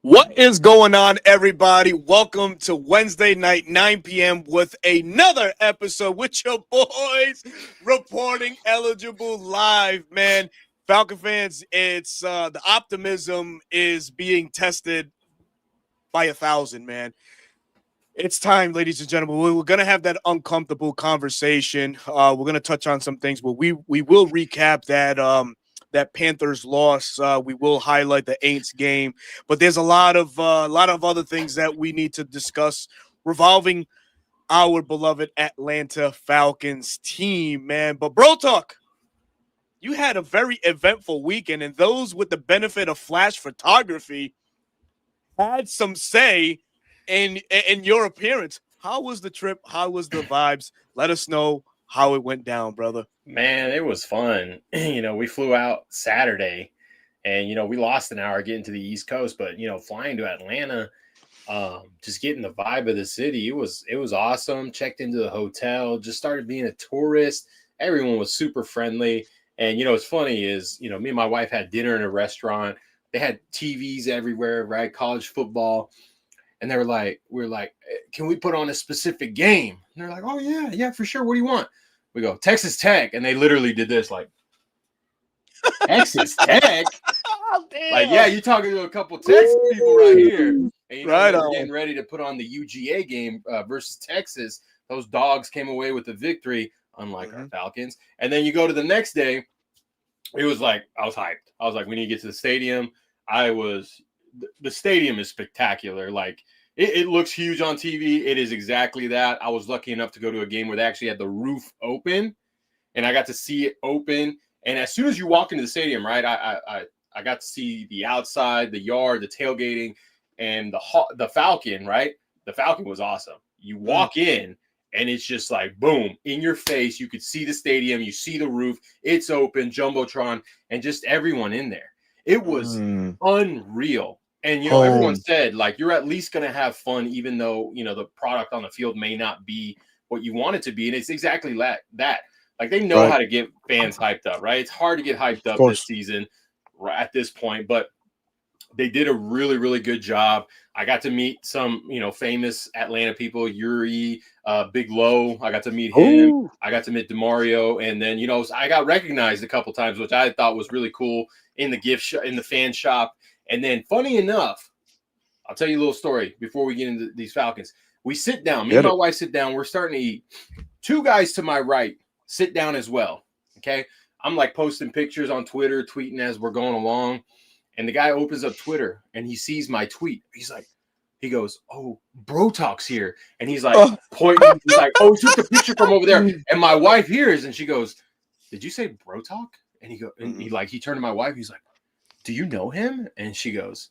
What is going on, everybody? Welcome to Wednesday night, 9 p.m. with another episode with your boys reporting eligible live, man. Falcon fans, it's the optimism is being tested by 1,000, man. It's time, ladies and gentlemen. We're going to have that uncomfortable conversation. We're going to touch on some things, but we will recap that Panthers loss. We will highlight the Aints game, but there's a lot of other things that we need to discuss revolving our beloved Atlanta Falcons team, man. But bro, talk. You had a very eventful weekend, and those with the benefit of flash photography had some say in your appearance. How was the trip? How was the vibes? Let us know how it went down, brother. Man, it was fun. We flew out Saturday and, we lost an hour getting to the East Coast, but, flying to Atlanta, just getting the vibe of the city, it was awesome. Checked into the hotel, just started being a tourist. Everyone was super friendly. And, what's funny is, me and my wife had dinner in a restaurant. They had TVs everywhere, right? College football. And we were like, can we put on a specific game? And they're like, oh, yeah, for sure. What do you want? We go, Texas Tech. And they literally did this, like, Texas Tech? Oh, damn. Like, yeah, you're talking to a couple Texas people right here. And, Right they were on. getting ready to put on the UGA game versus Texas. Those dogs came away with the victory, unlike our Falcons. And then you go to the next day. It was like, I was hyped. I was like, we need to get to the stadium. The stadium is spectacular. Like, it looks huge on TV. It is exactly that. I was lucky enough to go to a game where they actually had the roof open, and I got to see it open. And as soon as you walk into the stadium, right, I got to see the outside, the yard, the tailgating, and the Falcon, right? The Falcon was awesome. You walk in, and it's just like, boom, in your face. You could see the stadium. You see the roof. It's open, Jumbotron, and just everyone in there. It was unreal. And, everyone said, like, you're at least going to have fun, even though, the product on the field may not be what you want it to be. And it's exactly that. Like, they know how to get fans hyped up, right? It's hard to get hyped up this season at this point, but they did a really, really good job. I got to meet some, famous Atlanta people, Yuri, Big Low. I got to meet him. Ooh. I got to meet DeMario. And then, I got recognized a couple times, which I thought was really cool in the in the fan shop. And then, funny enough, I'll tell you a little story before we get into these Falcons. We sit down. Me and my wife sit down. We're starting to eat. Two guys to my right sit down as well. Okay. I'm like posting pictures on Twitter, tweeting as we're going along. And the guy opens up Twitter and he sees my tweet. He goes, oh, Bro Talk's here. And he's like pointing. He's like, oh, he took the picture from over there. And my wife hears and she goes, did you say Bro Talk? And he turned to my wife. He's like, do you know him? And she goes,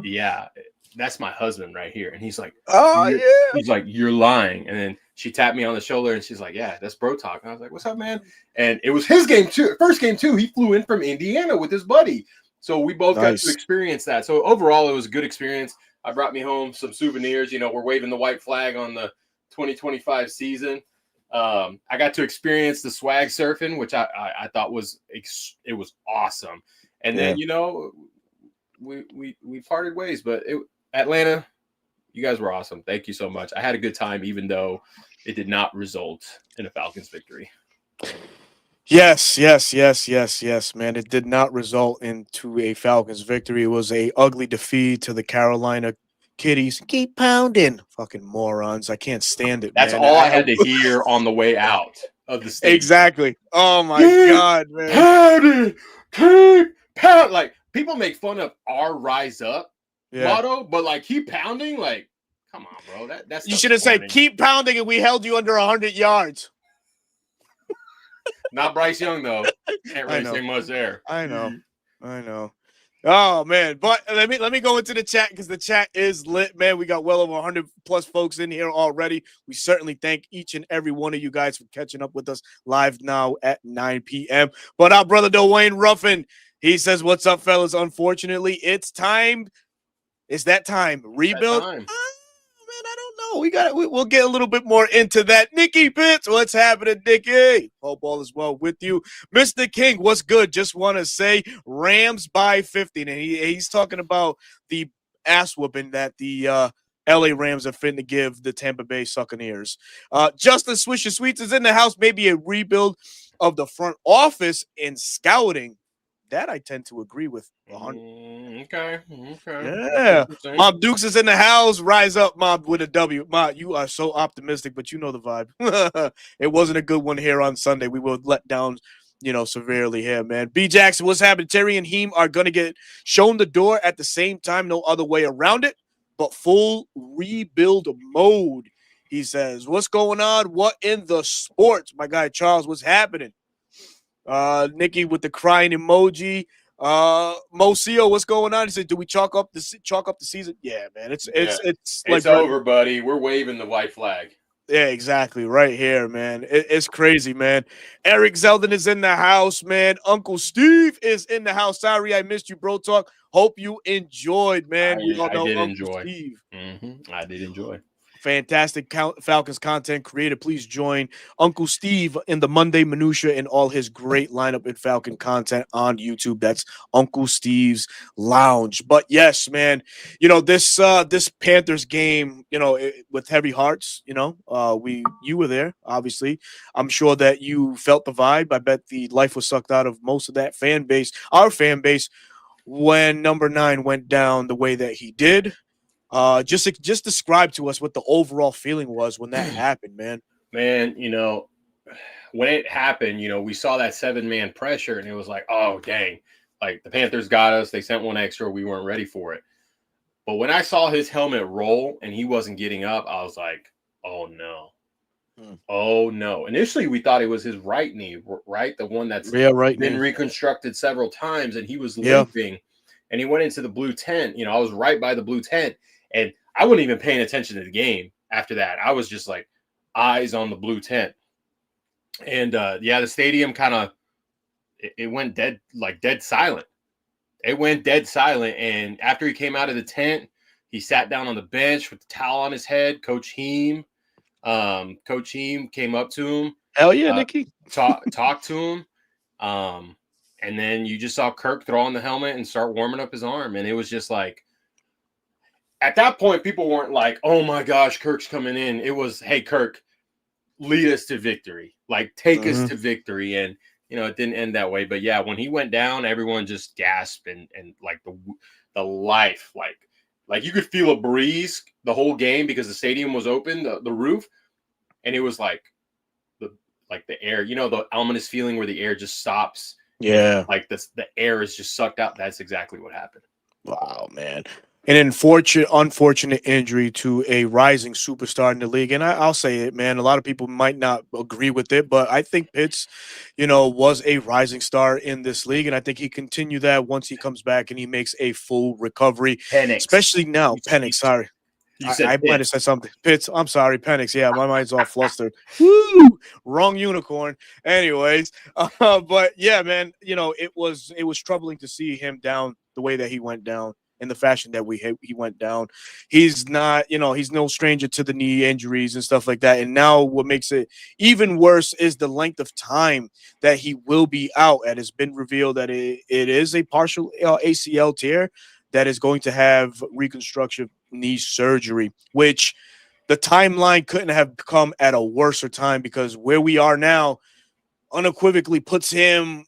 yeah, that's my husband right here. And he's like, oh, yeah. He's like, you're lying. And then she tapped me on the shoulder and she's like, yeah, that's Bro Talk. And I was like, what's up, man? And it was his game too. First game too. He flew in from Indiana with his buddy. So we both got to experience that. So overall, it was a good experience. I brought me home some souvenirs. We're waving the white flag on the 2025 season. I got to experience the swag surfing, which I thought was awesome. And then, we parted ways, but Atlanta, you guys were awesome. Thank you so much. I had a good time, even though it did not result in a Falcons victory. Yes, man. It did not result into a Falcons victory. It was a ugly defeat to the Carolina Kitties. Keep pounding. Fucking morons. I can't stand it, That's man. all I had to hear on the way out of the stadium. Exactly. Oh, my God, man. Pounding. Keep pounding. Like, people make fun of our Rise Up motto, but, like, keep pounding? Like, come on, bro. That's you should have said, keep pounding, and we held you under 100 yards. Not Bryce Young, though. Can't really say much there. I know. Oh, man. But let me go into the chat because the chat is lit, man. We got well over 100 plus folks in here already. We certainly thank each and every one of you guys for catching up with us live now at 9 p.m. But our brother Dwayne Ruffin, he says, what's up, fellas? Unfortunately, it's time. It's that time. Rebuild. I don't know. We'll get a little bit more into that. Nikki Pitts, what's happening, Nikki? Hope all is well with you. Mr. King, what's good? Just want to say Rams by 50. And he's talking about the ass whooping that the LA Rams are finna give the Tampa Bay Buccaneers. Justin Swisher Sweets is in the house. Maybe a rebuild of the front office in scouting. That I tend to agree with 100. Okay. Yeah. Mob Dukes is in the house. Rise up, Mob, with a W. Mob, you are so optimistic, but you know the vibe. It wasn't a good one here on Sunday. We were let down, severely here, man. B Jackson, what's happening? Terry and Heem are going to get shown the door at the same time. No other way around it, but full rebuild mode, he says. What's going on? What in the sports? My guy Charles, what's happening? Nikki with the crying emoji. Mocio, what's going on? He said, "Do we chalk up the season?" Yeah, man. It's like over, buddy. We're waving the white flag. Yeah, exactly. Right here, man. It's crazy, man. Eric Zeldin is in the house, man. Uncle Steve is in the house. Sorry, I missed you, bro. Talk. Hope you enjoyed, man. We all know did Uncle enjoy. Steve. I did enjoy. Fantastic Falcons content creator. Please join Uncle Steve in the Monday Minutia and all his great lineup in Falcon content on YouTube. That's Uncle Steve's Lounge. But yes, man, this Panthers game, with heavy hearts, you were there, obviously. I'm sure that you felt the vibe. I bet the life was sucked out of most of that fan base, our fan base, when number 9 went down the way that he did. Just describe to us what the overall feeling was when that happened, man. Man, when it happened, we saw that 7-man pressure, and it was like, oh dang, like the Panthers got us. They sent one extra. We weren't ready for it. But when I saw his helmet roll and he wasn't getting up, I was like, oh no. Oh no. Initially, we thought it was his right knee, right? The one that's been reconstructed several times, and he was limping, and he went into the blue tent. I was right by the blue tent. And I wasn't even paying attention to the game after that. I was just like eyes on the blue tent. And the stadium kind of it went dead silent. It went dead silent. And after he came out of the tent, he sat down on the bench with the towel on his head. Coach Heem came up to him. Hell yeah, Nikki. Talked to him. And then you just saw Kirk throw on the helmet and start warming up his arm. And it was just like, at that point, people weren't like, oh my gosh, Kirk's coming in. It was, hey, Kirk, lead us to victory. Like, take us to victory. And, it didn't end that way. But yeah, when he went down, everyone just gasped and like the life, like you could feel a breeze the whole game because the stadium was open, the roof. And it was like the air, the ominous feeling where the air just stops. Yeah. Like the air is just sucked out. That's exactly what happened. Wow, man. An unfortunate injury to a rising superstar in the league. And I'll say it, man. A lot of people might not agree with it, but I think Pitts, was a rising star in this league. And I think he continued that once he comes back and he makes a full recovery. Penix. Especially now. Penix, sorry. I might have said something. Pitts, I'm sorry. Penix. Yeah, my mind's all flustered. Woo! Wrong unicorn. Anyways, but yeah, man, it was troubling to see him down the way that he went down. In the fashion that he went down. He's not, he's no stranger to the knee injuries and stuff like that. And now what makes it even worse is the length of time that he will be out. And it's been revealed that it is a partial ACL tear that is going to have reconstructive knee surgery, which the timeline couldn't have come at a worser time because where we are now unequivocally puts him,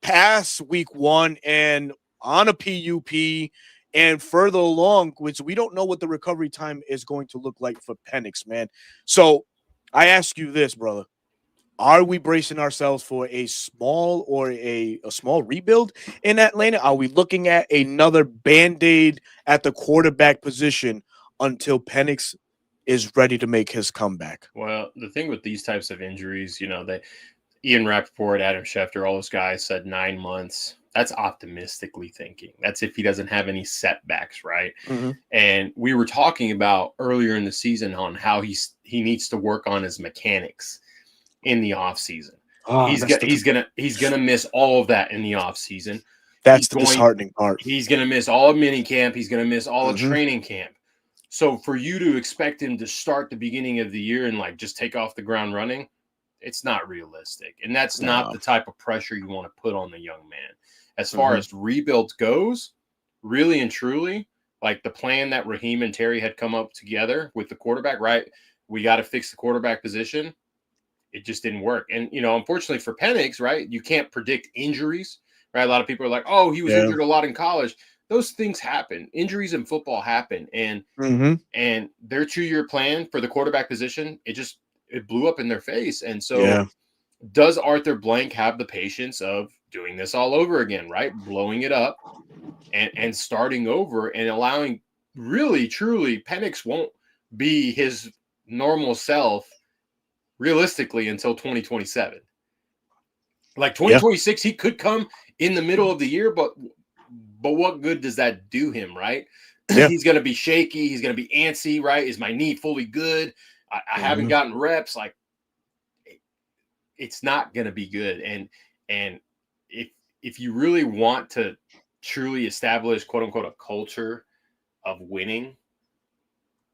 past week 1 and on a PUP and further along, which we don't know what the recovery time is going to look like for Penix, man. So I ask you this, brother. Are we bracing ourselves for a small rebuild in Atlanta? Are we looking at another Band-Aid at the quarterback position until Penix is ready to make his comeback? Well, the thing with these types of injuries, Ian Rappaport, Adam Schefter, all those guys said 9 months. That's optimistically thinking. That's if he doesn't have any setbacks, right? Mm-hmm. And we were talking about earlier in the season on how he needs to work on his mechanics in the offseason. He's gonna miss all of that in the offseason. That's the disheartening part. He's gonna miss all of mini camp. He's gonna miss all of training camp. So for you to expect him to start the beginning of the year and just take off the ground running, it's not realistic. And that's not the type of pressure you want to put on the young man. As far as rebuild goes, really and truly, like the plan that Raheem and Terry had come up together with the quarterback, right? We got to fix the quarterback position. It just didn't work. And, unfortunately for Penix, right, you can't predict injuries, right? A lot of people are like, oh, he was injured a lot in college. Those things happen. Injuries in football happen. And and their 2-year plan for the quarterback position, it blew up in their face. And so does Arthur Blank have the patience of doing this all over again, right? Blowing it up and starting over and allowing really, truly, Penix won't be his normal self realistically until 2027. Like 2026, he could come in the middle of the year, but what good does that do him, right? Yeah. He's going to be shaky. He's going to be antsy, right? Is my knee fully good? I haven't gotten reps. Like, it's not going to be good. And if you really want to truly establish, quote unquote, a culture of winning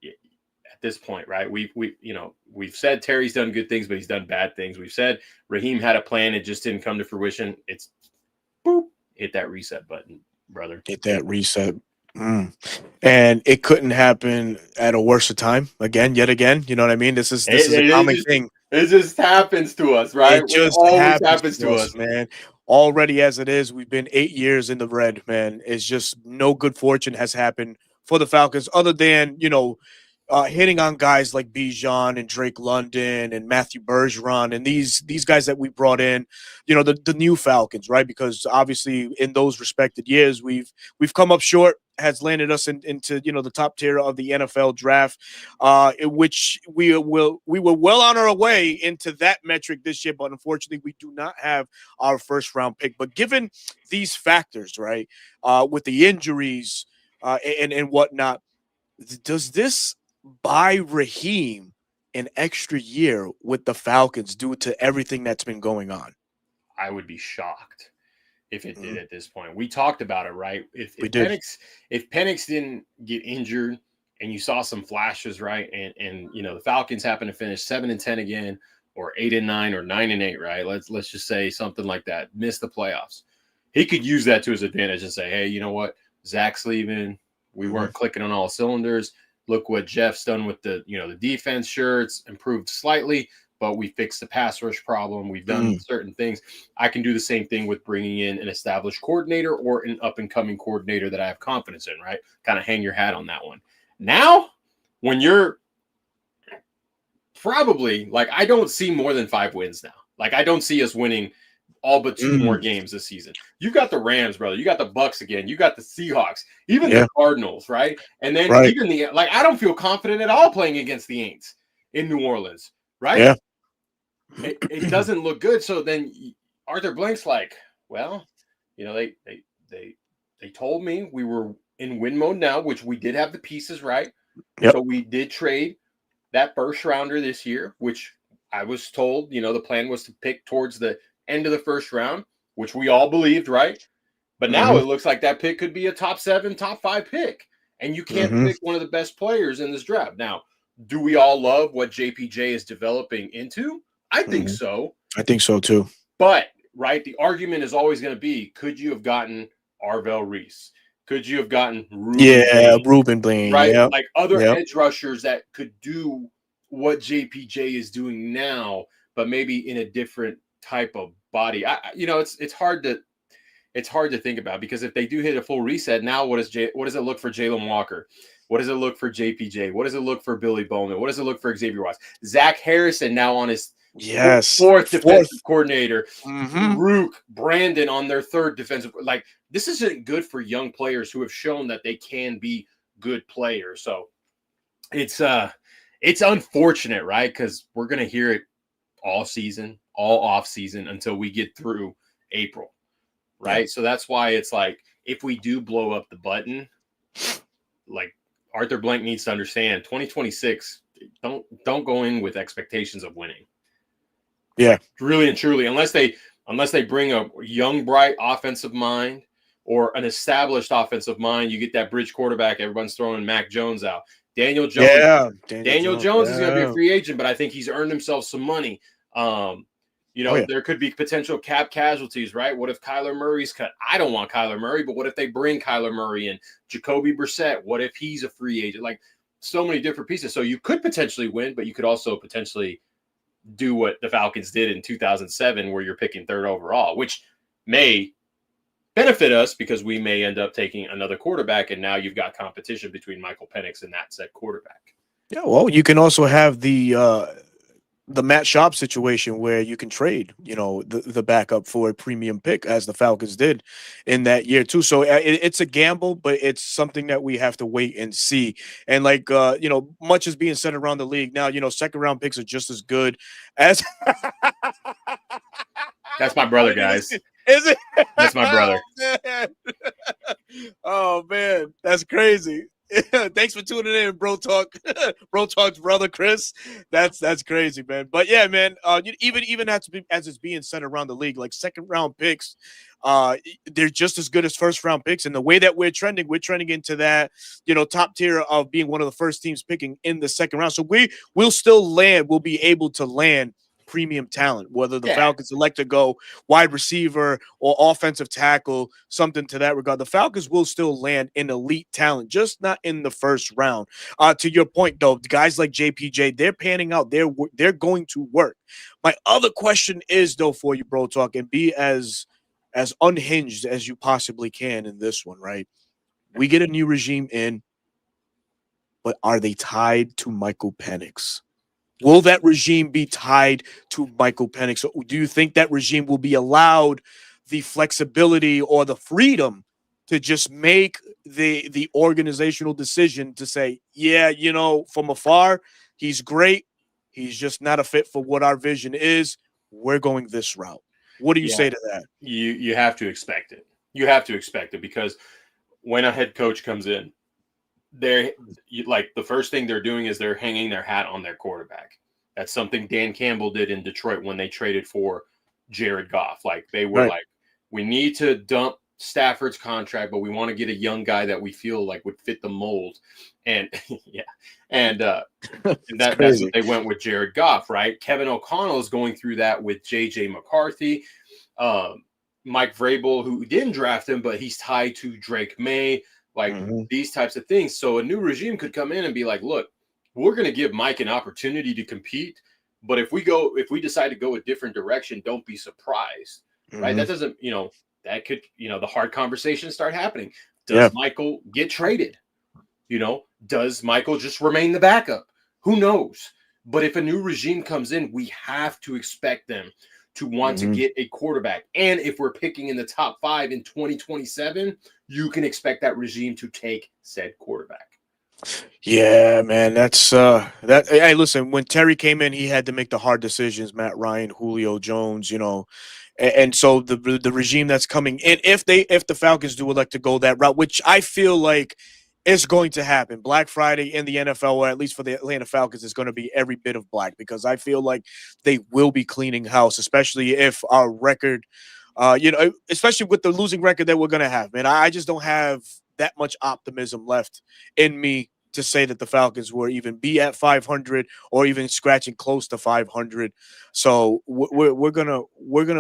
at this point, right? We've said Terry's done good things, but he's done bad things. We've said Raheem had a plan. It just didn't come to fruition. It's boop, hit that reset button, brother. Hit that reset. And it couldn't happen at a worse time yet again. You know what I mean? This is a common thing. It just happens to us, right? It just always happens to us, man. Already as it is, we've been 8 years in the red, man. It's just no good fortune has happened for the Falcons other than, hitting on guys like Bijan and Drake London and Matthew Bergeron and these guys that we brought in, the new Falcons, right? Because obviously in those respected years, we've come up short, has landed us into the top tier of the NFL draft, in which we were well on our way into that metric this year, but unfortunately we do not have our first round pick. But given these factors, right, with the injuries and whatnot, does this buy Raheem an extra year with the Falcons due to everything that's been going on? I would be shocked if it did at this point. We talked about it, right? If Penix didn't get injured and you saw some flashes, right? And the Falcons happen to finish 7-10 again, or 8-9 or 9-8, right? Let's just say something like that. Miss the playoffs. He could use that to his advantage and say, hey, you know what? Zach's leaving. We weren't clicking on all cylinders. Look what Jeff's done with the defense. Sure, it's improved slightly, but we fixed the pass rush problem. We've done certain things. I can do the same thing with bringing in an established coordinator or an up-and-coming coordinator that I have confidence in, right? Kind of hang your hat on that one. Now, when you're probably, I don't see more than 5 wins now. I don't see us winning all but 2 more games this season. You've got the Rams, brother. You got the Bucks again. You got the Seahawks, even the Cardinals, right? And then even I don't feel confident at all playing against the Aints in New Orleans, right? Yeah. It doesn't look good. So then Arthur Blank's like, well, they told me we were in win mode now, which we did have the pieces, right? Yep. So we did trade that first rounder this year, which I was told, the plan was to pick towards the end of the first round, which we all believed, right? But now it looks like that pick could be a top 7, top 5 pick. And you can't pick one of the best players in this draft. Now, do we all love what JPJ is developing into? I think so. I think so too. But, right, the argument is always going to be, could you have gotten Arvell Reese? Could you have gotten Ruben Blaine, right? Yep. Like other edge rushers that could do what JPJ is doing now, but maybe in a different type of body. It's hard to think about, because if they do hit a full reset, now what does it look for Jalen Walker? What does it look for JPJ? What does it look for Billy Bowman? What does it look for Xavier Watts? Zach Harrison now on his fourth defensive coordinator. Rook, Brandon on their third defensive. This isn't good for young players who have shown that they can be good players. So it's unfortunate, right? Because we're gonna hear it all season, all off season, until we get through April, right? Yeah. So that's why it's if we do blow up the button, Arthur Blank needs to understand 2026, don't go in with expectations of winning. Yeah. Really and truly, unless they bring a young, bright offensive mind or an established offensive mind, you get that bridge quarterback, everyone's throwing Mac Jones out. Daniel Jones. Daniel Jones is going to be a free agent, but I think he's earned himself some money. You know, there could be potential cap casualties, right? What if Kyler Murray's cut? I don't want Kyler Murray, but what if they bring Kyler Murray in? Jacoby Brissett, what if he's a free agent? Like, so many different pieces. So you could potentially win, but you could also potentially do what the Falcons did in 2007, where you're picking third overall, which may benefit us because we may end up taking another quarterback, and now you've got competition between Michael Penix and that said quarterback. Yeah, well, you can also have the Matt Schaub situation where you can trade, the backup for a premium pick, as the Falcons did in that year too. So it's a gamble, but it's something that we have to wait and see. And like, much is being said around the league now, second round picks are just as good as. That's my brother, guys. Is it? That's my brother. Oh man, that's crazy. Thanks for tuning in, Bro Talk. Bro Talk's brother Chris. That's crazy, man. But yeah, man. Even as it's being said around the league, like second round picks, they're just as good as first round picks. And the way that we're trending into that, top tier of being one of the first teams picking in the second round. So we'll be able to land premium talent, whether the Falcons elect to go wide receiver or offensive tackle, something to that regard. The Falcons will still land in elite talent, just not in the first round. To your point, though, guys like JPJ, they're panning out. They're going to work. My other question is, though, for you, Bro Talk, and be as unhinged as you possibly can in this one, right? We get a new regime in, but are they tied to Michael Penix? Will that regime be tied to Michael Penix? Do you think that regime will be allowed the flexibility or the freedom to just make the organizational decision to say, yeah, from afar, he's great. He's just not a fit for what our vision is. We're going this route. What do you say to that? You have to expect it. You have to expect it, because when a head coach comes in, the first thing they're doing is they're hanging their hat on their quarterback. That's something Dan Campbell did in Detroit when they traded for Jared Goff. Like, they were like, we need to dump Stafford's contract, but we want to get a young guy that we feel like would fit the mold. And that's what they went with Jared Goff, right? Kevin O'Connell is going through that with JJ McCarthy, Mike Vrabel, who didn't draft him, but he's tied to Drake May. Like, these types of things. So a new regime could come in and be like, look, we're going to give Mike an opportunity to compete. But if we decide to go a different direction, don't be surprised, right? That doesn't, that could, the hard conversations start happening. Does Michael get traded? Does Michael just remain the backup? Who knows? But if a new regime comes in, we have to expect them to want to get a quarterback. And if we're picking in the top 5 in 2027, you can expect that regime to take said quarterback. Yeah, man, that's that. Hey, listen, when Terry came in, he had to make the hard decisions. Matt Ryan, Julio Jones, and so the regime that's coming in, if the Falcons do elect to go that route, which I feel like is going to happen, Black Friday in the NFL, or at least for the Atlanta Falcons, is going to be every bit of black, because I feel like they will be cleaning house, especially if our record, especially with the losing record that we're going to have, man. I just don't have that much optimism left in me to say that the Falcons will even be at 500 or even scratching close to 500. So we're gonna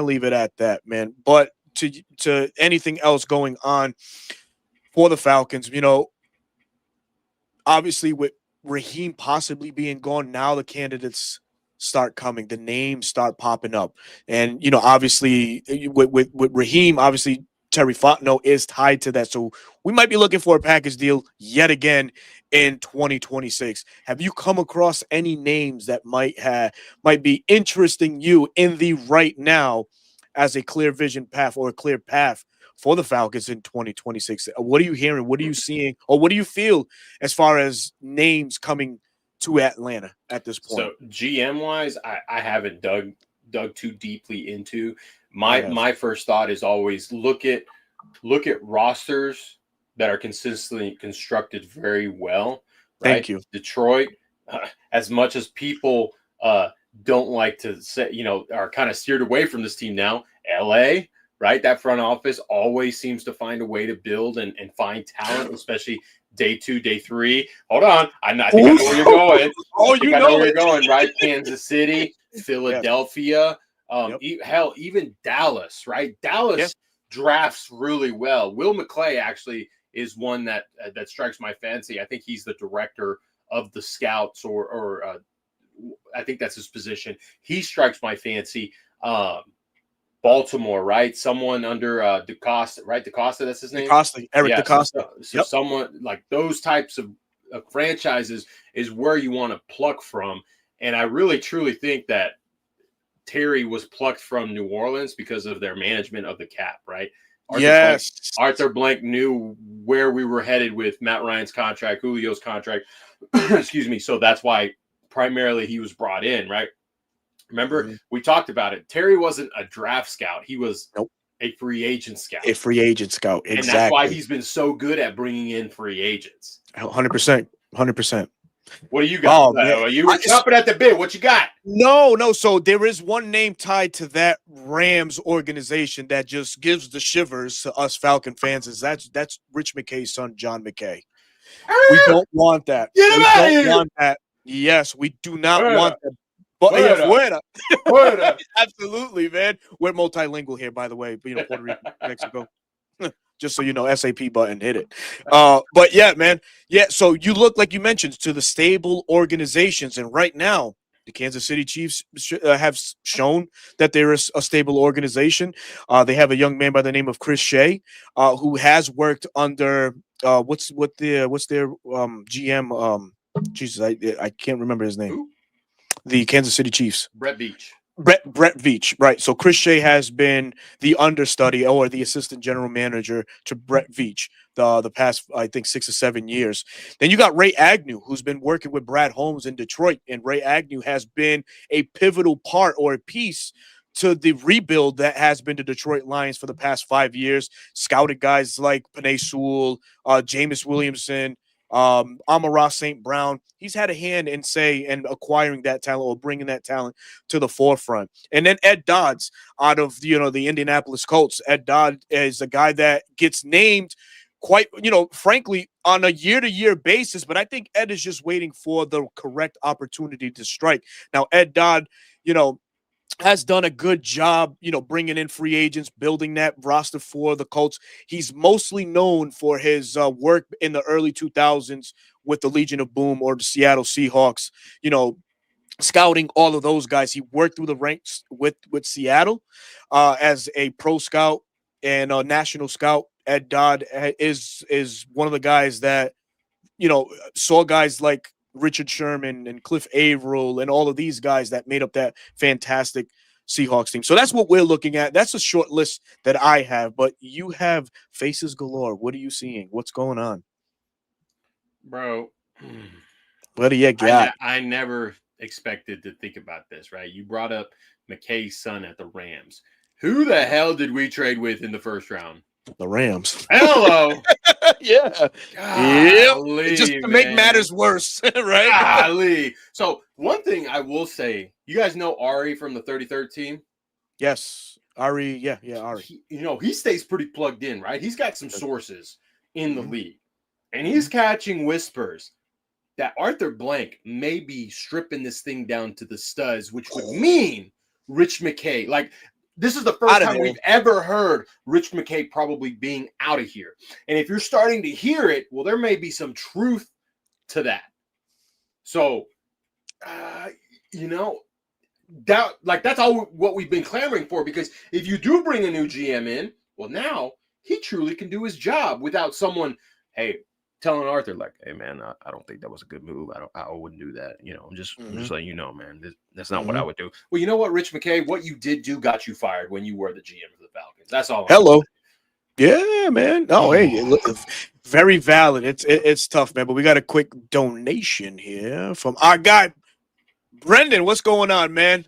leave it at that, man. But to anything else going on for the Falcons, obviously with Raheem possibly being gone, now the candidates start coming, the names start popping up, and obviously with Raheem, obviously Terry Fontenot is tied to that, so we might be looking for a package deal yet again in 2026. Have you come across any names that might be interesting you in the right now as a clear vision path or a clear path for the Falcons in 2026? What are you hearing? What are you seeing? Or what do you feel as far as names coming to Atlanta at this point? So GM wise, I haven't dug too deeply into. My first thought is always look at rosters that are consistently constructed very well. Right? Thank you. Detroit, as much as people don't like to say, are kind of steered away from this team now. LA, right? That front office always seems to find a way to build and find talent, especially day 2, day 3. Hold on. I think I know where you're going. Oh, you know where you're going, right? Kansas City, Philadelphia. Yep. Hell, even Dallas, right? Dallas drafts really well. Will McClay actually is one that strikes my fancy. I think he's the director of the scouts, or I think that's his position. He strikes my fancy. Baltimore, right? Someone under DeCosta, right? DeCosta, that's his name. DeCosta, Eric DeCosta. So someone like those types of franchises is where you want to pluck from. And I really truly think that Terry was plucked from New Orleans because of their management of the cap, right? Arthur Blank knew where we were headed with Matt Ryan's contract, Julio's contract. Excuse me. So that's why primarily he was brought in, right? Remember, we talked about it. Terry wasn't a draft scout. He was a free agent scout. Exactly. And that's why he's been so good at bringing in free agents. 100%. 100%. What do you got? You were chopping at the bit. What you got? No. So there is one name tied to that Rams organization that just gives the shivers to us Falcon fans. That's Rich McKay's son, John McKay. We don't want that. Want that. Yes, we do not want that. But absolutely, man. We're multilingual here, by the way. Puerto Rico, Mexico. Just so you know, SAP button, hit it. But yeah, man. Yeah, so you look, like you mentioned, to the stable organizations. And right now, the Kansas City Chiefs have shown that they're a stable organization. They have a young man by the name of Chris Shea, who has worked under what's their GM? Jesus, I can't remember his name. Who? The Kansas City Chiefs. Brett Veach. Brett Veach, right. So Chris Shea has been the understudy or the assistant general manager to Brett Veach the past, I think, 6 or 7 years. Then you got Ray Agnew, who's been working with Brad Holmes in Detroit. And Ray Agnew has been a pivotal part or a piece to the rebuild that has been the Detroit Lions for the past 5 years. Scouted guys like Penei Sewell, Jameis Williamson, Amon-Ra St. Brown. He's had a hand in acquiring that talent or bringing that talent to the forefront. And then Ed Dodds out of the Indianapolis Colts. Ed Dodd is a guy that gets named quite, frankly, on a year-to-year basis. But I think Ed is just waiting for the correct opportunity to strike. Now, Ed Dodd, has done a good job, bringing in free agents, building that roster for the Colts. He's mostly known for his work in the early 2000s with the Legion of Boom or the Seattle Seahawks, scouting all of those guys. He worked through the ranks with Seattle as a pro scout and a national scout. Ed Dodd is one of the guys that, saw guys like Richard Sherman and Cliff Averill and all of these guys that made up that fantastic Seahawks team. So that's what we're looking at. That's a short list that I have, but you have faces galore. What are you seeing? What's going on? Bro, what do you got? I never expected to think about this, right? You brought up McKay's son at the Rams. Who the hell did we trade with in the first round? The Rams. Hello. Yeah. Golly, just to make matters worse, right? Golly. So one thing I will say, you guys know Ari from the 33rd team? Yes. Ari, yeah, Ari. He stays pretty plugged in, right? He's got some sources in the league. And he's catching whispers that Arthur Blank may be stripping this thing down to the studs, which would mean Rich McKay. Like, this is the first time we've ever heard Rich McKay probably being out of here. And if you're starting to hear it, well, there may be some truth to that. So, that's all what we've been clamoring for, because if you do bring a new GM in, well, now he truly can do his job without someone, telling Arthur, like, hey, man, I don't think that was a good move. I wouldn't do that. I'm just letting you know, man, that's not what I would do. Well, you know what, Rich McKay, what you did do got you fired when you were the GM of the Falcons. That's all. Yeah, man. Oh, hey, look, very valid. It's tough, man, but we got a quick donation here from our guy, Brendan. What's going on, man?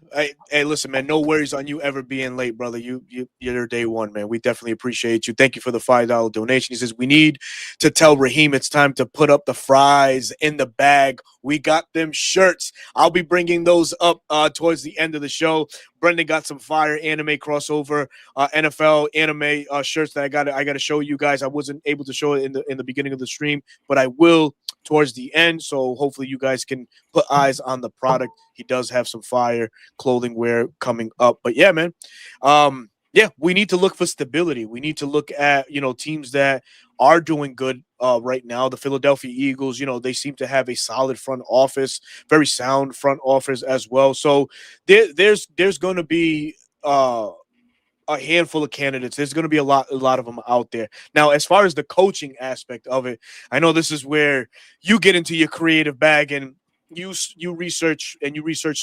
Hey, listen, man, no worries on you ever being late, brother. You're day one, man. We definitely appreciate you. Thank you for the $5 donation. He says, we need to tell Raheem it's time to put up the fries in the bag we got them shirts. I'll be bringing those up towards the end of the show. Brendan got some fire anime crossover NFL anime shirts that I got to show you guys. I wasn't able to show it in the beginning of the stream, but I will towards the end. So hopefully you guys can put eyes on the product. He does have some fire clothing wear coming up. But yeah, man. Yeah, we need to look for stability. We need to look at, teams that are doing good right now. The Philadelphia Eagles, they seem to have a solid front office, very sound front office as well. So there's going to be a handful of candidates. There's going to be a lot of them out there. Now, as far as the coaching aspect of it, I know this is where you get into your creative bag and you research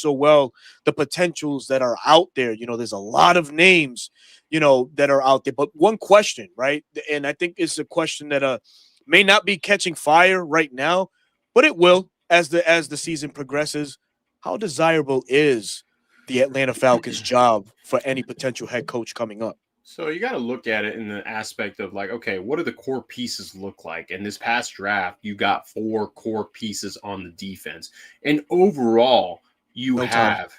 so well the potentials that are out there. There's a lot of names, that are out there. But one question, right? And I think it's a question that may not be catching fire right now, but it will as the season progresses. How desirable is the Atlanta Falcons job for any potential head coach coming up? So you got to look at it in the aspect of like, okay, what do the core pieces look like? In this past draft, you got 4 core pieces on the defense. And overall, you have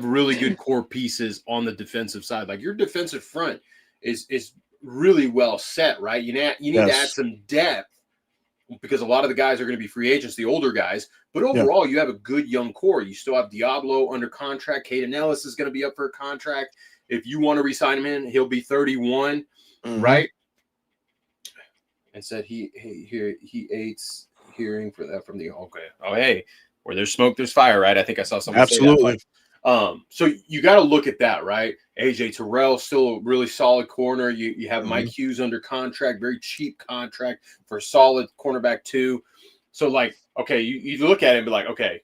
really good core pieces on the defensive side. Like your defensive front is really well set, right? You need to add some depth because a lot of the guys are going to be free agents, the older guys. But overall, you have a good young core. You still have Diablo under contract. Caden Ellis is going to be up for a contract. If you want to re-sign him in, he'll be 31, right? And said he hates hearing for that from the where there's smoke, there's fire, right? I think I saw someone absolutely say that. So you got to look at that, right? AJ Terrell still a really solid corner. You have Mike Hughes under contract, very cheap contract for a solid cornerback too. So like, okay, you look at it and be like, okay,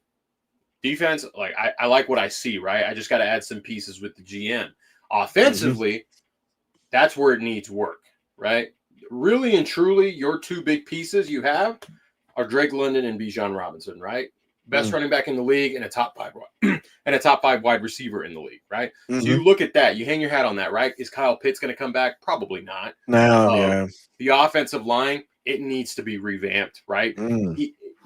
defense, like I like what I see, right? I just got to add some pieces with the GM. Offensively, that's where it needs work, right? Really and truly, your 2 big pieces you have are Drake London and Bijan Robinson, right? Best running back in the league and a top 5 wide receiver in the league, right? So you look at that, you hang your hat on that, right? Is Kyle Pitts going to come back? Probably not. No, The offensive line, it needs to be revamped, right?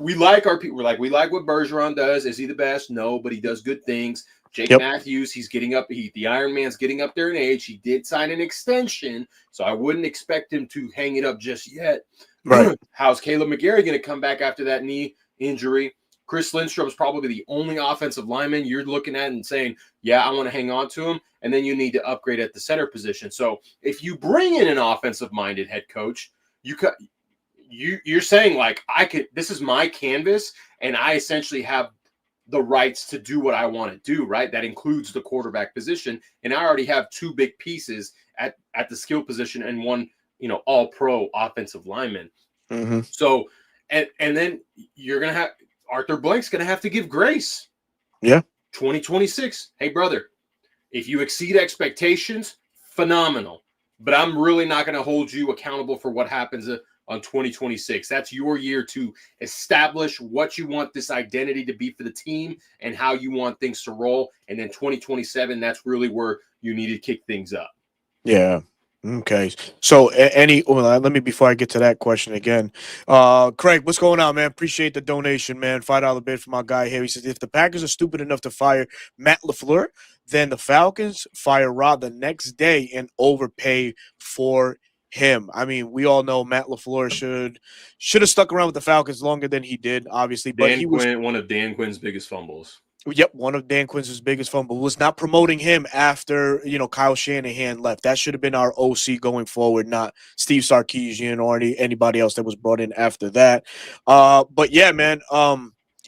We like our people. We like what Bergeron does. Is he the best? No, but he does good things. Jake Matthews, he's getting up. The Iron Man's getting up there in age. He did sign an extension, so I wouldn't expect him to hang it up just yet. Right. How's Caleb McGarry going to come back after that knee injury? Chris Lindstrom is probably the only offensive lineman you're looking at and saying, yeah, I want to hang on to him. And then you need to upgrade at the center position. So if you bring in an offensive-minded head coach, you're saying like this is my canvas and I essentially have the rights to do what I want to do, right? That includes the quarterback position. And I already have 2 big pieces at the skill position and one, all pro offensive lineman. So, and then you're going to have Arthur Blank's going to have to give grace. Yeah. 2026. Hey, brother, if you exceed expectations, phenomenal. But I'm really not going to hold you accountable for what happens on 2026. That's your year to establish what you want this identity to be for the team and how you want things to roll. And then 2027, that's really where you need to kick things up. Yeah. Okay. So let me, before I get to that question again, Craig, what's going on, man? Appreciate the donation, man. $5 bid for my guy here. He says, if the Packers are stupid enough to fire Matt LaFleur, then the Falcons fire Rod the next day and overpay for him. I mean, we all know Matt LaFleur should have stuck around with the Falcons longer than he did, obviously. But he was one of Dan Quinn's biggest fumbles. Yep, one of Dan Quinn's biggest fumble was not promoting him after, Kyle Shanahan left. That should have been our OC going forward, not Steve Sarkisian or anybody else that was brought in after that. But yeah, man,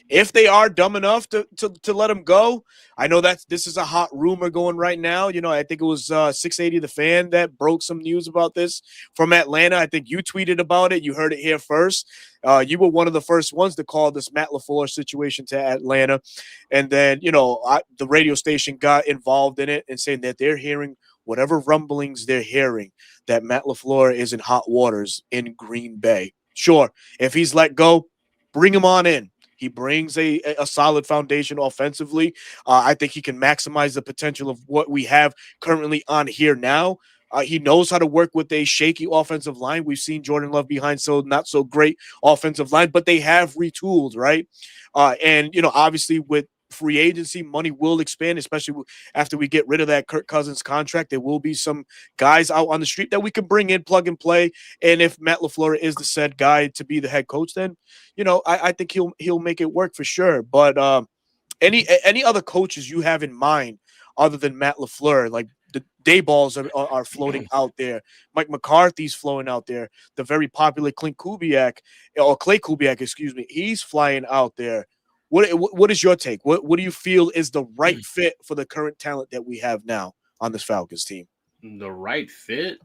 if they are dumb enough to let him go, I know this is a hot rumor going right now. I think it was 680 The Fan that broke some news about this from Atlanta. I think you tweeted about it. You heard it here first. You were one of the first ones to call this Matt LaFleur situation to Atlanta. And then, the radio station got involved in it and saying that they're hearing whatever rumblings they're hearing that Matt LaFleur is in hot waters in Green Bay. Sure, if he's let go, bring him on in. He brings a solid foundation offensively. I think he can maximize the potential of what we have currently on here now. He knows how to work with a shaky offensive line. We've seen Jordan Love behind so not so great offensive line, but they have retooled, right? And obviously with free agency, money will expand, especially after we get rid of that Kirk Cousins contract. There will be some guys out on the street that we can bring in, plug and play. And if Matt LaFleur is the said guy to be the head coach, then I think he'll make it work for sure. But any other coaches you have in mind other than Matt LaFleur, like the day balls are floating out there. Mike McCarthy's flowing out there. The very popular Clay Kubiak, excuse me, he's flying out there. What is your take? What do you feel is the right fit for the current talent that we have now on this Falcons team? The right fit?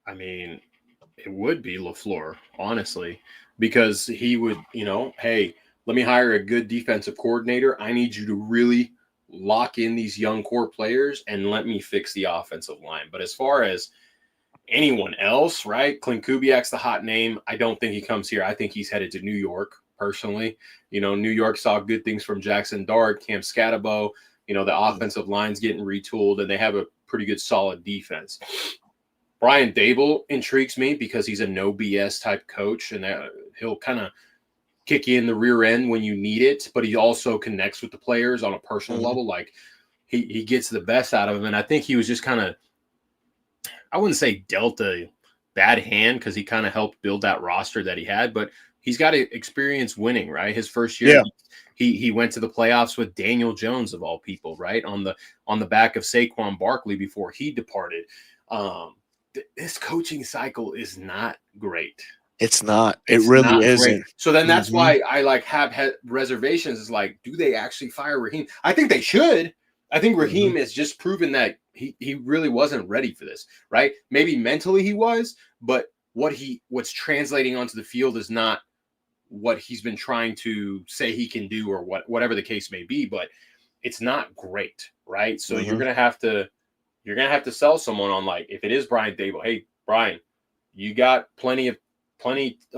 I mean, it would be LaFleur, honestly, because he would, hey, let me hire a good defensive coordinator. I need you to really lock in these young core players and let me fix the offensive line. But as far as anyone else, right? Clint Kubiak's the hot name. I don't think he comes here. I think he's headed to New York, personally. New York saw good things from Jackson Dart, Cam Scatabo. The offensive line's getting retooled, and they have a pretty good, solid defense. Brian Dable intrigues me because he's a no BS type coach, and he'll kind of kick you in the rear end when you need it, but he also connects with the players on a personal level. Like he gets the best out of them. And I think he was just kind of, I wouldn't say dealt a bad hand because he kind of helped build that roster that he had, but he's got experience winning, right? His first year, he went to the playoffs with Daniel Jones of all people, right? On the back of Saquon Barkley before he departed. This coaching cycle is not great. It's not. It really isn't. Great. So then that's why I have had reservations. Is like, do they actually fire Raheem? I think they should. I think Raheem has just proven that he really wasn't ready for this, right? Maybe mentally he was, but what's translating onto the field is not what he's been trying to say he can do or whatever the case may be, but it's not great, right? So you're gonna have to sell someone on, like, if it is Brian Dable, hey Brian, you got plenty of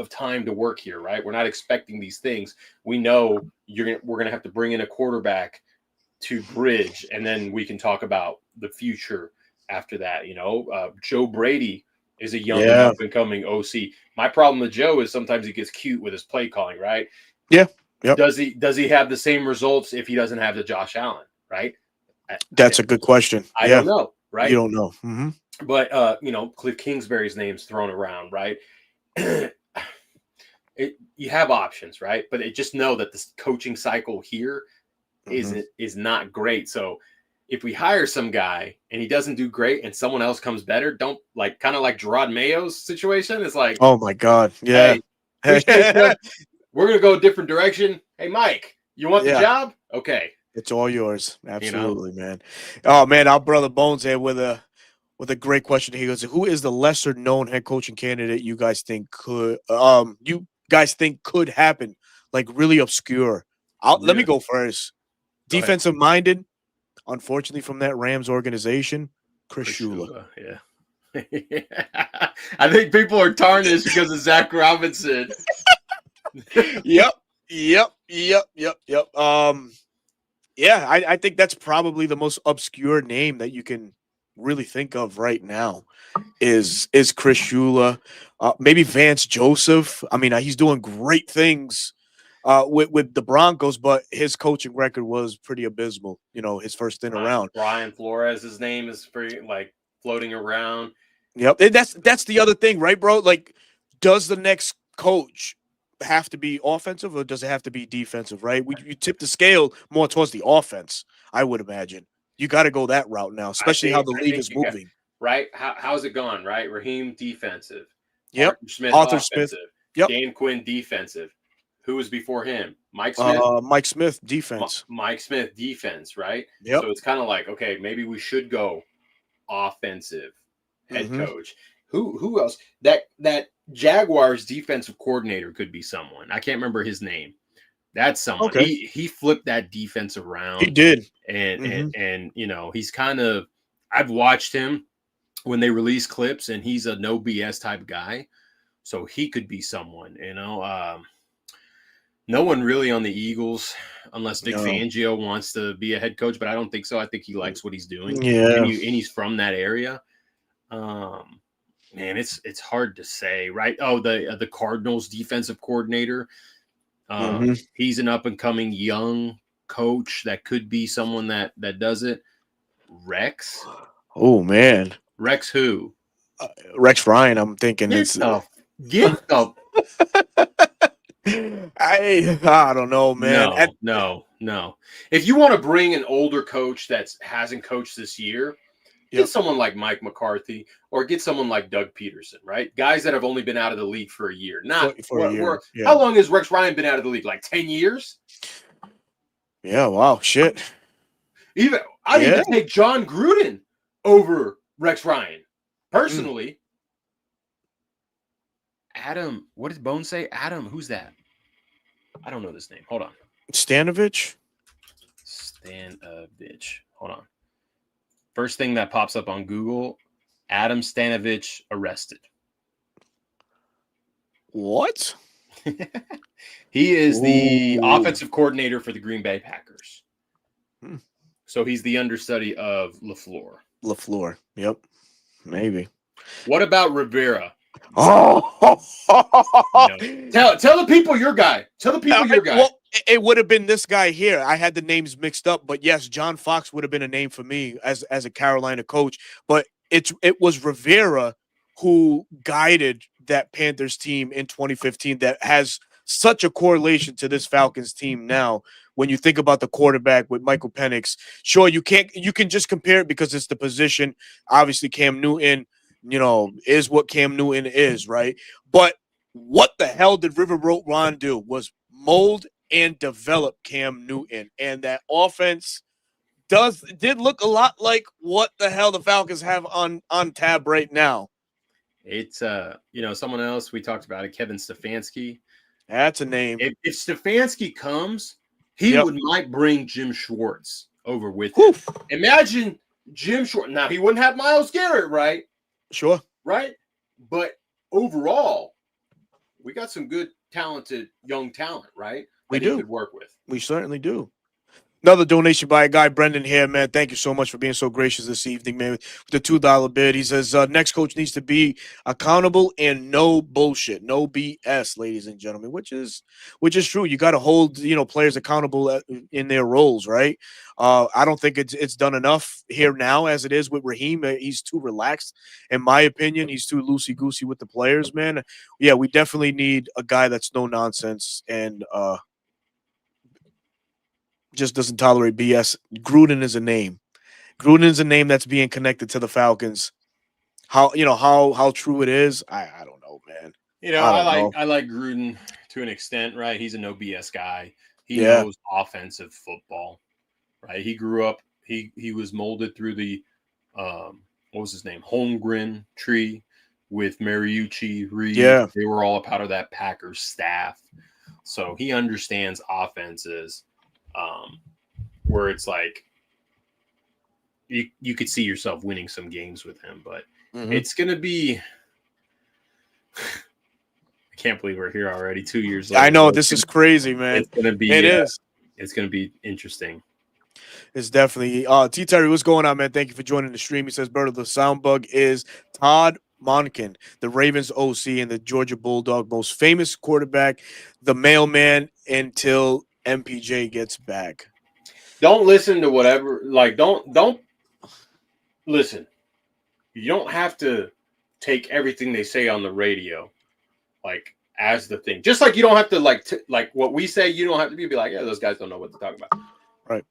time to work here, right? We're not expecting these things. We know we're going to have to bring in a quarterback to bridge, and then we can talk about the future after that. Joe Brady is a young and up and coming OC. My problem with Joe is sometimes he gets cute with his play calling, right? Yeah. Yep. Does he have the same results if he doesn't have the Josh Allen, right? That's a good question. I don't know, right? You don't know. But Cliff Kingsbury's name's thrown around, right? You have options, right? But just know that this coaching cycle here is not great. So if we hire some guy and he doesn't do great and someone else comes better, don't kind of like Gerard Mayo's situation. It's like, oh my God, yeah. Hey, we're gonna go a different direction. Hey, Mike, you want the job? Okay, it's all yours. Absolutely, man. Oh man, our brother Bones here with a great question. He goes, who is the lesser known head coaching candidate you guys think could happen? Like really obscure. Let me go first. Defensive minded, unfortunately, from that Rams organization, Chris Shula. Yeah. I think people are tarnished because of Zach Robinson. Yep. Yeah, I think that's probably the most obscure name that you can really think of right now is Chris Shula, maybe Vance Joseph. I mean, he's doing great things with the Broncos, but his coaching record was pretty abysmal. His first stint around. Brian Flores, his name is pretty floating around. Yep, and that's the other thing, right, bro? Like, does the next coach have to be offensive or does it have to be defensive? Right? You tip the scale more towards the offense, I would imagine. You got to go that route now, especially how the league is moving. Right? How's it gone? Right? Raheem defensive. Yep. Arthur Smith offensive. Yep. Dan Quinn defensive. Who was before him? Mike Smith. Mike Smith defense. Mike Smith defense. Right. Yep. So it's kind of like, okay, maybe we should go offensive head coach. Who else? That Jaguars defensive coordinator could be someone. I can't remember his name. That's someone. Okay. He flipped that defense around. He did. And he's kind of, I've watched him when they release clips, and he's a no BS type guy. So he could be someone, No one really on the Eagles, unless Vic No. Fangio wants to be a head coach, but I don't think so. I think he likes what he's doing. Yeah. And he's from that area. Man, it's hard to say, right? Oh, the Cardinals defensive coordinator. He's an up and coming young coach that could be someone that does it. Rex. Oh man. Rex who? Rex Ryan. I'm thinking Get the. I don't know, man. No. If you want to bring an older coach that hasn't coached this year, get someone like Mike McCarthy or get someone like Doug Peterson, right? Guys that have only been out of the league for a year. Not for a year. How long has Rex Ryan been out of the league? Like 10 years? Yeah, wow, shit. I'd even take John Gruden over Rex Ryan, personally. Adam, what does Bone say? Adam, who's that? I don't know this name. Hold on. Stanovich. Hold on. First thing that pops up on Google, Adam Stanovich arrested. What? He is the offensive coordinator for the Green Bay Packers. So he's the understudy of LaFleur. Yep. Maybe. What about Rivera? Oh, no. Tell the people your guy. Tell the people your guy. Well, it would have been this guy here. I had the names mixed up, but yes, John Fox would have been a name for me as a Carolina coach. But it was Rivera who guided that Panthers team in 2015 that has such a correlation to this Falcons team now. When you think about the quarterback with Michael Penix, sure, you can just compare it because it's the position. Obviously, Cam Newton, is what Cam Newton is, right? But what the hell did River Ron do was mold and develop Cam Newton. And that offense did look a lot like what the hell the Falcons have on tab right now. It's someone else we talked about it, Kevin Stefanski. That's a name. If Stefanski comes, he might bring Jim Schwartz over with him. Imagine Jim Schwartz. Now he wouldn't have Myles Garrett, right? Sure. Right? But overall, we got some good, talented, young talent, right? We do. Could work with. We certainly do. Another donation by a guy, Brendan here, man. Thank you so much for being so gracious this evening, man. With the $2 bid, he says, next coach needs to be accountable and no bullshit, no BS, ladies and gentlemen, which is true. You got to hold, players accountable in their roles, right? I don't think it's done enough here now as it is with Raheem. He's too relaxed, in my opinion. He's too loosey-goosey with the players, man. Yeah, we definitely need a guy that's no nonsense and just doesn't tolerate BS. Gruden is a name. Gruden is a name that's being connected to the Falcons. How true it is, I don't know, man. I like Gruden to an extent, right? He's a no BS guy. He knows offensive football, right? He grew up. He was molded through the what was his name? Holmgren tree with Mariucci, Reed. Yeah, they were all a part of that Packers staff, so he understands offenses. Where it's like you could see yourself winning some games with him, but it's gonna be I can't believe we're here already 2 years later. I know, this is crazy, man. It's gonna be it's gonna be interesting. It's definitely T Terry, what's going on, man? Thank you for joining the stream. He says Bird of the Sound Bug is Todd Monken, the Ravens OC and the Georgia Bulldog most famous quarterback, the mailman until MPJ gets back. Don't listen to whatever. Like, don't listen. You don't have to take everything they say on the radio, like as the thing. Just like you don't have to like what we say. You don't have to be like, yeah, those guys don't know what to talk about. Right.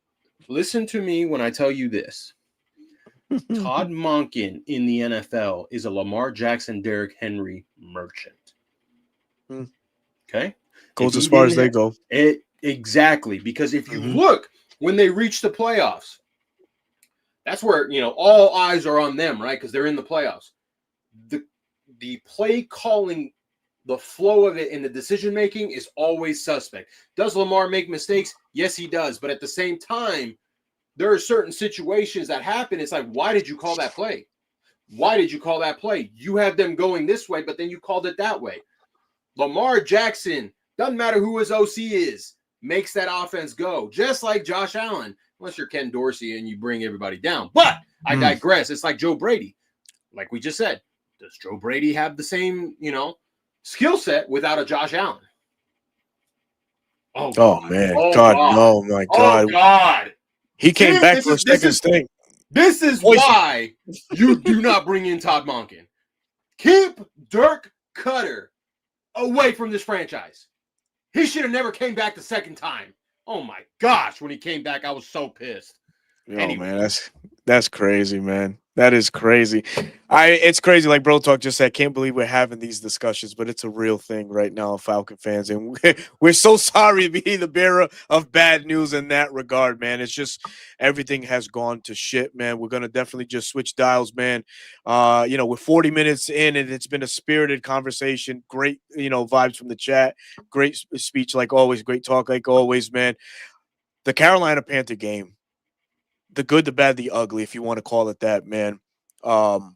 Listen to me when I tell you this. Todd Monken in the NFL is a Lamar Jackson, Derrick Henry merchant. Okay, goes as far as they go. Exactly, because if you look when they reach the playoffs, that's where all eyes are on them, right? Because they're in the playoffs. The play calling, the flow of it, and the decision making is always suspect. Does Lamar make mistakes? Yes, he does. But at the same time, there are certain situations that happen. It's like, why did you call that play? Why did you call that play? You had them going this way, but then you called it that way. Lamar Jackson Doesn't matter who his OC is, makes that offense go. Just like Josh Allen, unless you're Ken Dorsey and you bring everybody down. But I digress. It's like Joe Brady. Like we just said, does Joe Brady have the same, skill set without a Josh Allen? Oh man. Oh, God. God. No, my God. Oh, God. He came back for a second sting. This is why you do not bring in Todd Monken. Keep Dirk Cutter away from this franchise. He should have never came back the second time. Oh, my gosh. When he came back, I was so pissed. Anyway. Man, that's crazy, man. That is crazy. It's crazy. Like Bro Talk just said, can't believe we're having these discussions, but it's a real thing right now, Falcon fans. And we're so sorry to be the bearer of bad news in that regard, man. It's just everything has gone to shit, man. We're going to definitely just switch dials, man. We're 40 minutes in and it's been a spirited conversation. Great, vibes from the chat. Great speech like always. Great talk like always, man. The Carolina Panther game. The good, the bad, the ugly, if you want to call it that, man. Damn.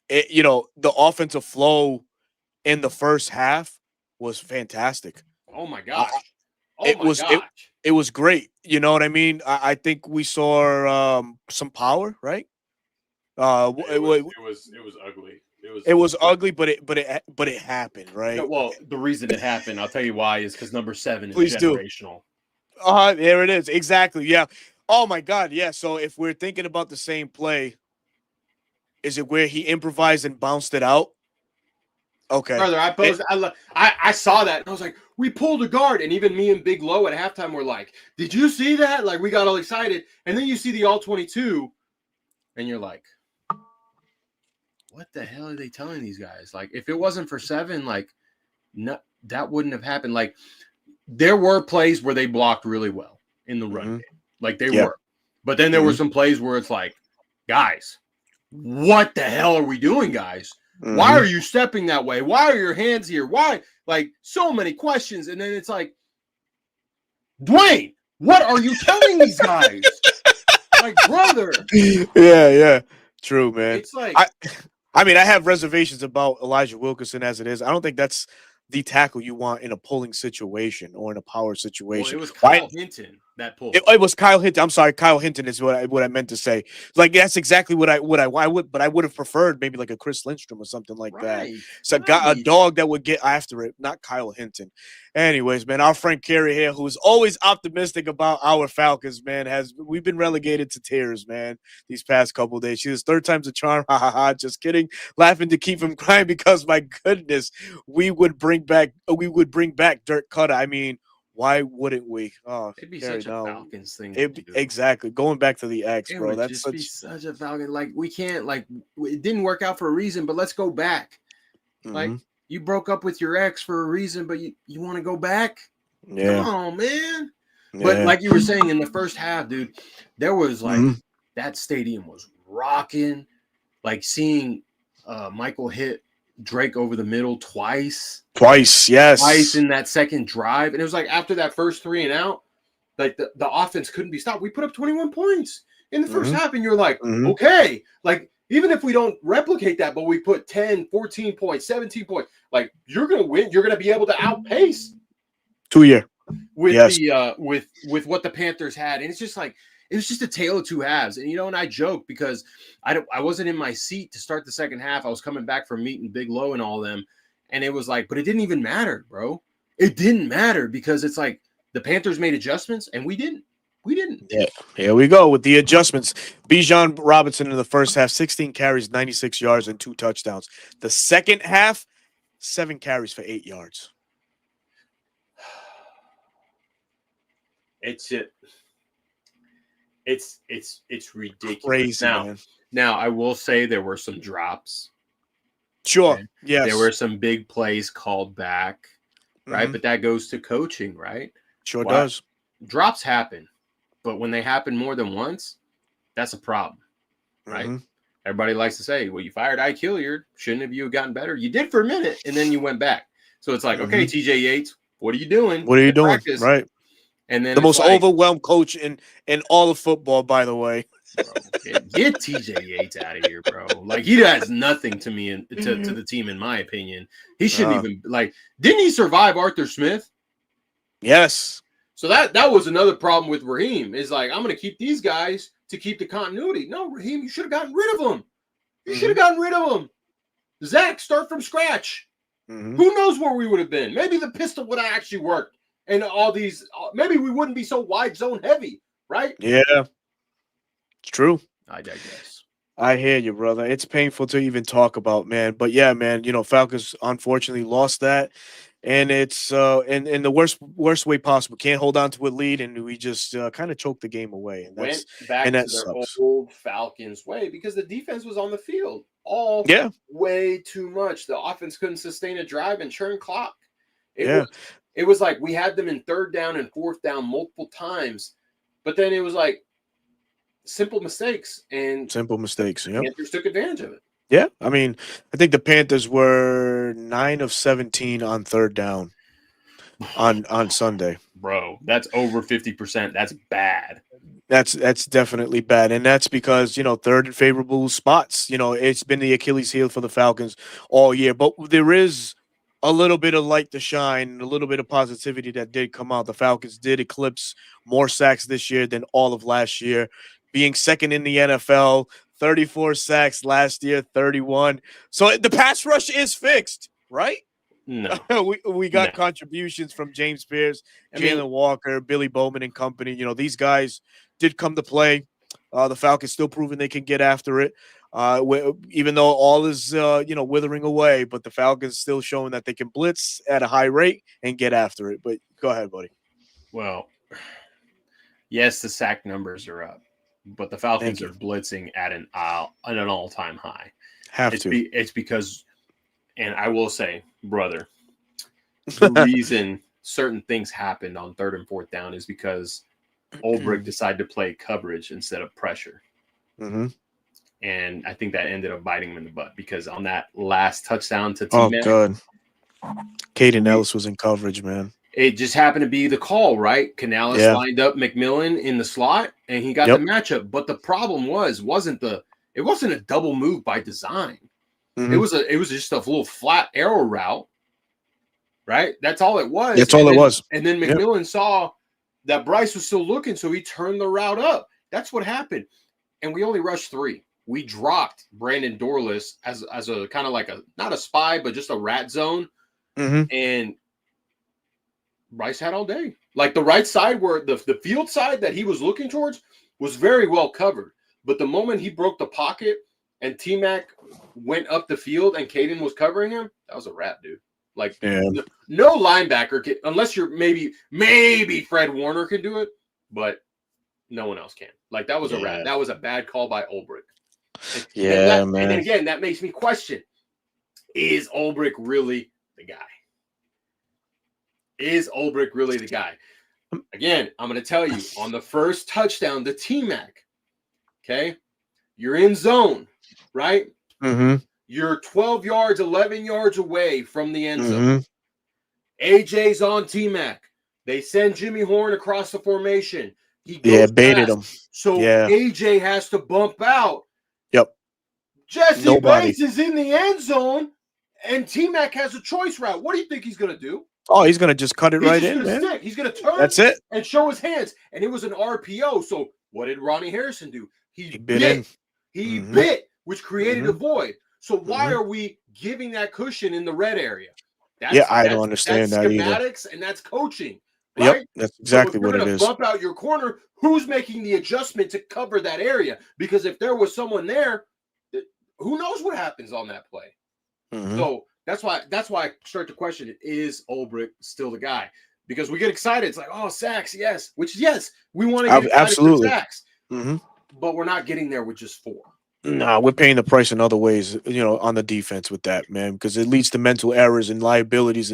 The offensive flow in the first half was fantastic. Oh, my gosh. It was great. You know what I mean? I think we saw some power, right? It was ugly. It was ugly, but it happened, right? Yeah, well, the reason it happened, I'll tell you why, is because number 7 is Please generational. There it is. Exactly. Yeah. Oh my God. Yeah. So if we're thinking about the same play, is it where he improvised and bounced it out? Okay. Brother, I saw that and I was like, we pulled a guard. And even me and Big Low at halftime were like, did you see that? Like, we got all excited. And then you see the all 22 and you're like, what the hell are they telling these guys? Like, if it wasn't for 7, like, no, that wouldn't have happened. Like, there were plays where they blocked really well in the run game. Like, they were. But then there were some plays where it's like, guys, what the hell are we doing, guys? Why are you stepping that way? Why are your hands here? Why? Like, so many questions. And then it's like, Dwayne, what are you telling these guys? Like, brother. Yeah. True, man. It's like, I mean, I have reservations about Elijah Wilkinson as it is. I don't think that's the tackle you want in a pulling situation or in a power situation. Well, it was Kyle Hinton that pulled. It was Kyle Hinton. I'm sorry, Kyle Hinton is what I meant to say. Like, that's exactly what I would, but I would have preferred maybe like a Chris Lindstrom or something like that. So a dog that would get after it, not Kyle Hinton. Anyways, man, our friend Kerry here, who's always optimistic about our Falcons, man, we've been relegated to tears, man, these past couple of days. She's third time's a charm. Ha ha ha. Just kidding. Laughing to keep him crying because my goodness, we would bring back Dirk Cutter. I mean, why wouldn't we? Oh, it'd be such a Falcons thing. Exactly. Going back to the X, bro. That's be such a Falcon. Like, we can't, like, it didn't work out for a reason, but let's go back. Like, you broke up with your ex for a reason, but you want to go back? Yeah. Come on, man. Yeah. But like you were saying in the first half, dude, there was like that stadium was rocking. Like, seeing Michael hit Drake over the middle twice. Yes. Twice in that second drive. And it was like after that first 3 and out, like the offense couldn't be stopped. We put up 21 points in the first half, and you're like, okay, like, even if we don't replicate that, but we put 10, 14 points, 17 points, like, you're going to win. You're going to be able to outpace 2 year with with what the Panthers had. And it's just like, it was just a tale of two halves. And, and I joke because I wasn't in my seat to start the second half. I was coming back from meeting Big Low and all of them. And it was like, but it didn't even matter, bro. It didn't matter because it's like the Panthers made adjustments and we didn't. Yeah, here we go with the adjustments. Bijan Robinson in the first half, 16 carries, 96 yards, and 2 touchdowns. The second half, 7 carries for 8 yards. It's ridiculous. Crazy, man. Now, I will say there were some drops. Sure. Okay? Yes. There were some big plays called back, right? But that goes to coaching, right? Sure does. Drops happen. But when they happen more than once, that's a problem, right? Everybody likes to say, well, you fired Ike Hilliard. Shouldn't have you gotten better? You did for a minute, and then you went back. So it's like, okay, TJ Yates, what are you doing? What are you doing? Right. And then the most overwhelmed coach in all of football, by the way. Bro, get TJ Yates out of here, bro. Like, he has nothing to me to the team, in my opinion. He shouldn't even didn't he survive Arthur Smith? Yes. So that was another problem with Raheem. Is like, I'm gonna keep these guys to keep the continuity. No, Raheem, you should have gotten rid of them. You should have gotten rid of them. Zach, start from scratch. Who knows where we would have been? Maybe the pistol would have actually worked. And all these, maybe we wouldn't be so wide zone heavy, right? Yeah. It's true. I digress. I hear you, brother. It's painful to even talk about, man. But yeah, man, Falcons unfortunately lost that. And it's in the worst way possible. Can't hold on to a lead, and we just kind of choked the game away. And went back to their old Falcons way because the defense was on the field way too much. The offense couldn't sustain a drive and churn clock. It was like we had them in third down and fourth down multiple times, but then it was like simple mistakes. Panthers took advantage of it. Yeah, I mean, I think the Panthers were 9 of 17 on third down on Sunday. Bro, that's over 50%. That's bad. That's definitely bad, and that's because third and favorable spots. It's been the Achilles heel for the Falcons all year, but there is a little bit of light to shine, a little bit of positivity that did come out. The Falcons did eclipse more sacks this year than all of last year, being second in the NFL, 34 sacks last year, 31. So the pass rush is fixed, right? No. we got contributions from James Pierce, Jalen Walker, Billy Bowman and company. These guys did come to play. The Falcons still proving they can get after it. Even though all is withering away, but the Falcons still showing that they can blitz at a high rate and get after it. But go ahead, buddy. Well, yes, the sack numbers are up, but the Falcons are blitzing at an all-time high. It's because, and I will say, brother, the reason certain things happened on third and fourth down is because Ulbrich decided to play coverage instead of pressure. And I think that ended up biting him in the butt because on that last touchdown to T-Mac. Oh, God. Caden Ellis was in coverage, man. It just happened to be the call, right? Canales lined up McMillan in the slot, and he got the matchup. But the problem wasn't a double move by design. It was just a little flat arrow route, right? That's all it was. And then McMillan saw that Bryce was still looking, so he turned the route up. That's what happened. And we only rushed 3. We dropped Brandon Dorless as a kind of like not a spy, but just a rat zone. And Bryce had all day. Like the right side where the field side that he was looking towards was very well covered. But the moment he broke the pocket and T-Mac went up the field and Caden was covering him, that was a wrap, dude. Like no linebacker can, unless you're maybe Fred Warner can do it, but no one else can. Like that was a wrap. That was a bad call by Ulbrich. Man. And then again, that makes me question: is Ulbrich really the guy? Is Ulbrich really the guy? Again, I'm going to tell you on the first touchdown, the T-Mac. Okay, you're in zone, right? You're 12 yards, 11 yards away from the end zone. AJ's on T-Mac. They send Jimmy Horn across the formation. He goes baited him. So AJ has to bump out. Yep. Jesse Bates is in the end zone, and T-Mac has a choice route. What do you think he's going to do? Oh, he's going to just cut it right in, man. He's going to turn. That's it. And show his hands. And it was an RPO. So what did Ronnie Harrison do? He bit in. He bit, which created a void. So why are we giving that cushion in the red area? I don't understand that either. Schematics and that's coaching. Right? Yep, that's exactly what it is. Bump out your corner. Who's making the adjustment to cover that area? Because if there was someone there, who knows what happens on that play? So that's why I start to question: is Ulbrich still the guy? Because we get excited. It's like, oh, sacks, yes. Which we want to get excited for sacks. But we're not getting there with just 4. Nah, we're paying the price in other ways, on the defense with that, man, because it leads to mental errors and liabilities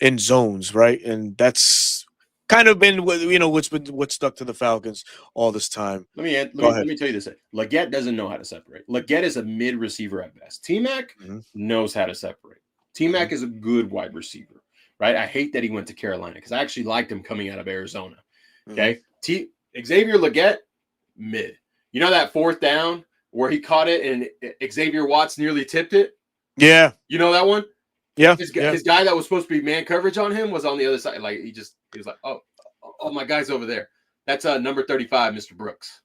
in zones, right? And that's kind of been what's stuck to the Falcons all this time. Let me tell you this: Leggett doesn't know how to separate. Leggett is a mid receiver at best. T-Mac knows how to separate. T-Mac is a good wide receiver, right? I hate that he went to Carolina because I actually liked him coming out of Arizona. Okay, Xavier Leggett, mid. You know that fourth down where he caught it and Xavier Watts nearly tipped it? Yeah. You know that one? Yeah. His guy that was supposed to be man coverage on him was on the other side. Like he was like, oh, my guy's over there. That's number 35, Mr. Brooks,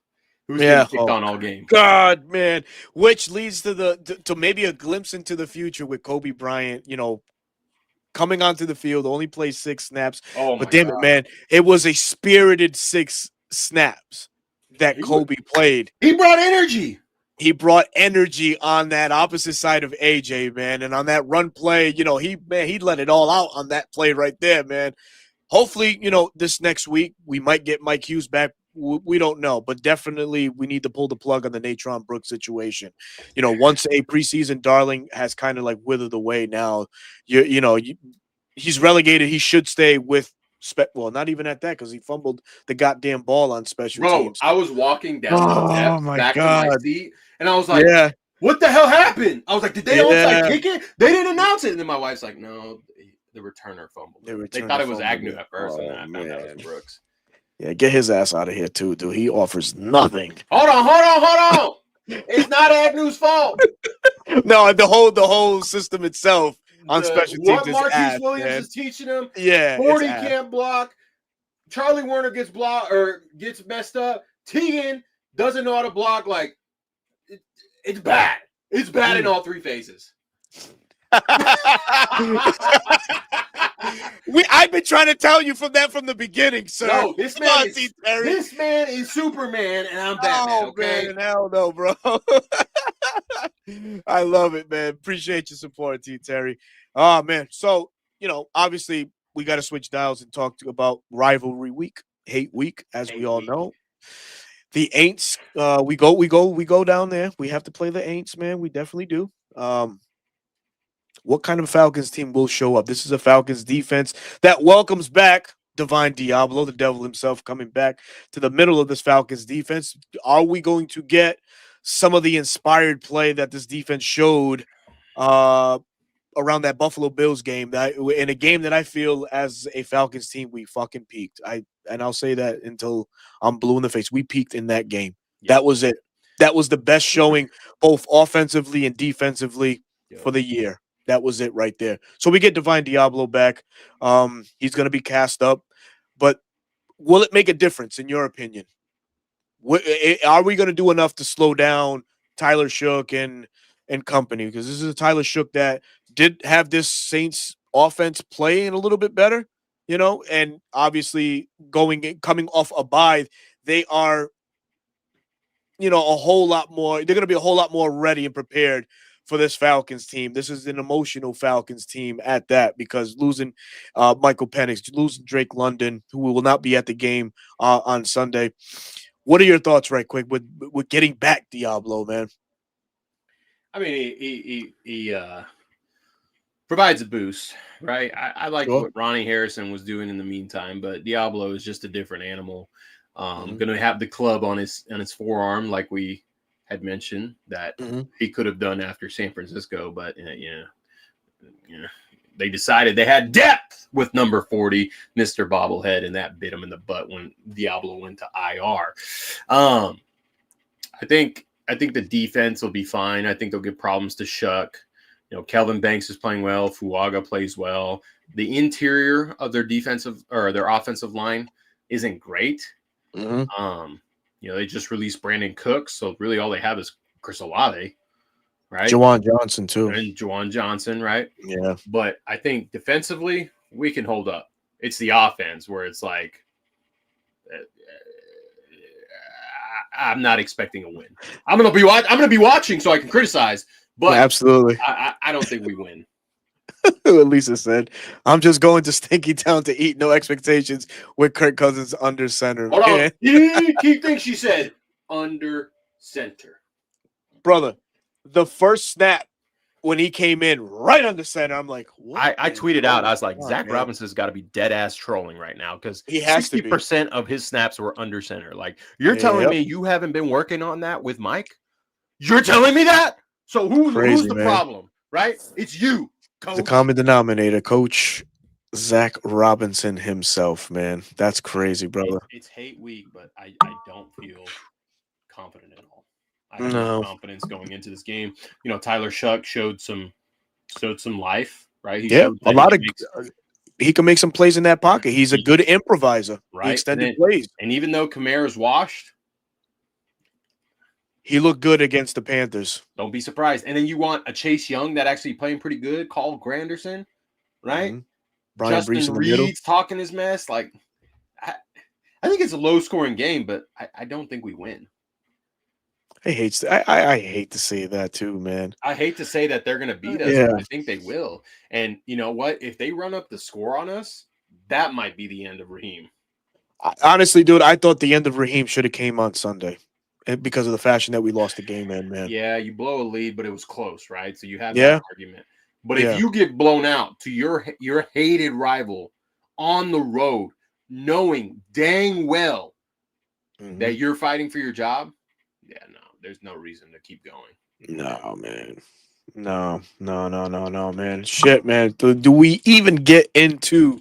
who's getting kicked on all game. God, man. Which leads to maybe a glimpse into the future with Kobe Bryant, coming onto the field, only plays 6 snaps. Oh, but damn it, man, it was a spirited 6 snaps that Kobe played. He brought energy. He brought energy on that opposite side of AJ, man. And on that run play, he let it all out on that play right there, man. Hopefully, this next week we might get Mike Hughes back. We don't know, but definitely we need to pull the plug on the Natron Brooks situation. Once a preseason darling has kind of like withered away now, he's relegated. He should stay with not even at that because he fumbled the goddamn ball on special teams. I was walking down the steps back to my seat, and I was like, what the hell happened? I was like, did they onside kick it? They didn't announce it. And then my wife's like, no, the returner fumbled. They thought it was Agnew at first, and then I found out it was Brooks. Yeah, get his ass out of here too, dude. He offers nothing. Hold on. It's not Agnew's fault. No, the whole system itself on special teams. What Marquise Williams is teaching him. Yeah, 40 can't block. Charlie Warner gets blocked or gets messed up. Teagan doesn't know how to block. Like it's bad. It's bad in all 3 phases. I've been trying to tell you from the beginning, sir. No, this man is Superman, and I'm Batman. Okay, man, hell no, bro. I love it, man. Appreciate your support, T. Terry. Oh man, so obviously we got to switch dials and talk about rivalry week, hate week, as we all know. The Aints, we go down there. We have to play the Aints, man. We definitely do. What kind of Falcons team will show up? This is a Falcons defense that welcomes back Divine Diablo, the devil himself, coming back to the middle of this Falcons defense. Are we going to get some of the inspired play that this defense showed around that Buffalo Bills game, in a game that I feel as a Falcons team, we fucking peaked. I'll say that until I'm blue in the face. We peaked in that game. Yeah. That was it. That was the best showing both offensively and defensively for the year. That was it right there. So we get Divine Diablo back. He's going to be cast up. But will it make a difference, in your opinion? Are we going to do enough to slow down Tyler Shook and company? Because this is a Tyler Shook that did have this Saints offense playing a little bit better, and obviously coming off a bye, they are, a whole lot more. They're going to be a whole lot more ready and prepared for this Falcons team. This is an emotional Falcons team at that, because losing Michael Penix, losing Drake London, who will not be at the game on Sunday. What are your thoughts, right quick, with getting back Diablo, man? I mean, he provides a boost, right? I like what Ronnie Harrison was doing in the meantime, but Diablo is just a different animal. Going to have the club on his forearm, like we had mentioned that he could have done after San Francisco, but they decided they had depth with number 40, Mr. Bobblehead, and that bit him in the butt when Diablo went to IR. I think the defense will be fine. I think they'll give problems to Shuck. Kelvin Banks is playing well. Fuaga plays well. The interior of their their offensive line isn't great. They just released Brandon Cooks, so really all they have is Chris Olave, right? Juwan Johnson too. And Juwan Johnson, right? Yeah. But I think defensively we can hold up. It's the offense where it's like I'm not expecting a win. I'm gonna be watching so I can criticize, but absolutely, I don't think we win. Lisa said, "I'm just going to Stinky Town to eat. No expectations with Kirk Cousins under center." Hold on. He thinks she said under center. Brother, the first snap when he came in right under center, I'm like, what? I tweeted out, I was like, Zach Robinson's got to be dead ass trolling right now, because he has 60% of his snaps were under center. Like, you're telling me you haven't been working on that with Mike? You're telling me that? So who's the problem, right? It's you. The common denominator, Coach Zach Robinson himself, man. That's crazy, brother. It's hate week, but I don't feel confident at all. I have no confidence going into this game. You know, Tyler Shuck showed some life, right? He showed that he can make some plays in that pocket. He's a good improviser. Right. He extended plays. And even though Kamara's washed, he looked good against the Panthers. Don't be surprised. And then you want a Chase Young that actually playing pretty good, Carl Granderson, right? Brian Justin Brees in the middle. Reed's talking his mess. Like, I think it's a low-scoring game, but I don't think we win. I hate to say that too, man. I hate to say that they're going to beat us, but I think they will. And you know what? If they run up the score on us, that might be the end of Raheem. Honestly, dude, I thought the end of Raheem should have came on Sunday because of the fashion that we lost the game in, man. Yeah, you blow a lead, but it was close, right? So you have that argument. But if you get blown out to your hated rival on the road, knowing dang well that you're fighting for your job, no, there's no reason to keep going. No, man. No, man. Shit, man. Do we even get into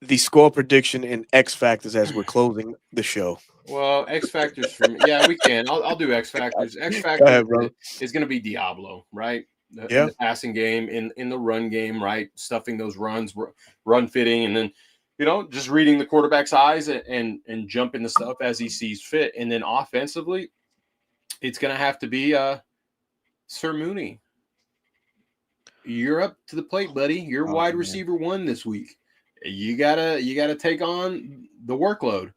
the score prediction and X factors as we're closing the show? Well, X factors for me. Yeah, we can. I'll do X factors. X factor is going to be Diablo, right? In the passing game, in the run game, right? Stuffing those runs, run fitting, and then just reading the quarterback's eyes and jumping the stuff as he sees fit. And then offensively, it's going to have to be Sir Mooney. You're up to the plate, buddy. You're wide receiver 1 this week. You gotta take on the workload,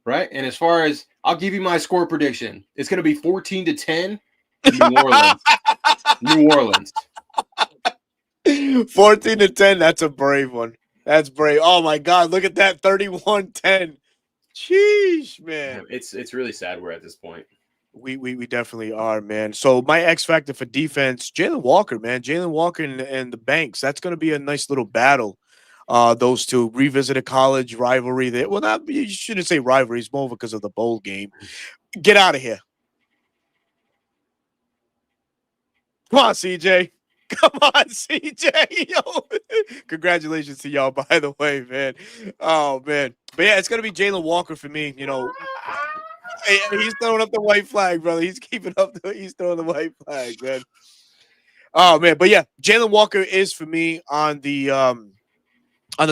right? And as far as I'll give you my score prediction, it's going to be 14-10, New Orleans. New Orleans. 14-10. That's a brave one. That's brave. Oh my God, look at that 31-10. Sheesh, man. It's really sad we're at this point. We definitely are, man. So my X factor for defense, Jalen Walker, man. Jalen Walker and the Banks. That's going to be a nice little battle. Those two revisit a college rivalry. You shouldn't say rivalry. It's more because of the bowl game. Get out of here. Come on, CJ. Come on, CJ. Yo. Congratulations to y'all, by the way, man. Oh, man. But yeah, it's going to be Jalen Walker for me. He's throwing up the white flag, brother. He's throwing the white flag, man. Oh, man. But yeah, Jalen Walker is for me on the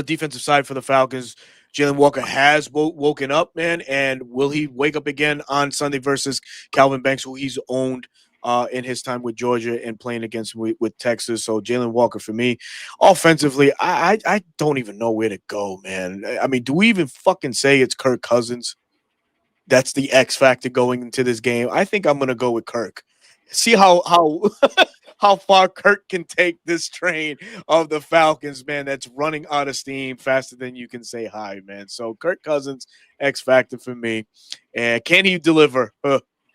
defensive side for the Falcons. Jalen Walker has woken up, man. And will he wake up again on Sunday versus Calvin Banks, who he's owned in his time with Georgia and playing against with Texas? So Jalen Walker for me. Offensively, I don't even know where to go, man. I mean, do we even fucking say it's Kirk Cousins? That's the X factor going into this game. I think I'm gonna go with Kirk. See how how far Kirk can take this train of the Falcons, man. That's running out of steam faster than you can say hi, man. So Kirk Cousins, X factor for me. And can he deliver?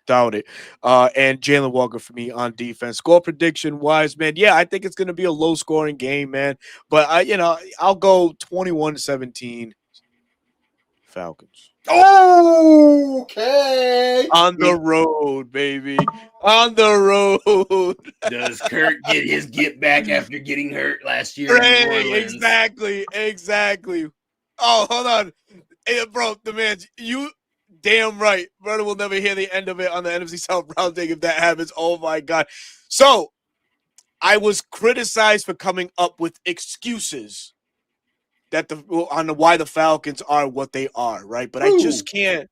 Doubt it. And Jalen Walker for me on defense. Score prediction wise, man. Yeah, I think it's gonna be a low scoring game, man. But I'll go 21-17 Falcons. Okay. On the road, baby. On the road. Does Kirk get his get back after getting hurt last year? Exactly. Oh, hold on. Hey, bro, the man, you damn right. Brother will never hear the end of it on the NFC South round thing if that happens. Oh, my God. So, I was criticized for coming up with excuses on why the Falcons are what they are, right? But I just can't.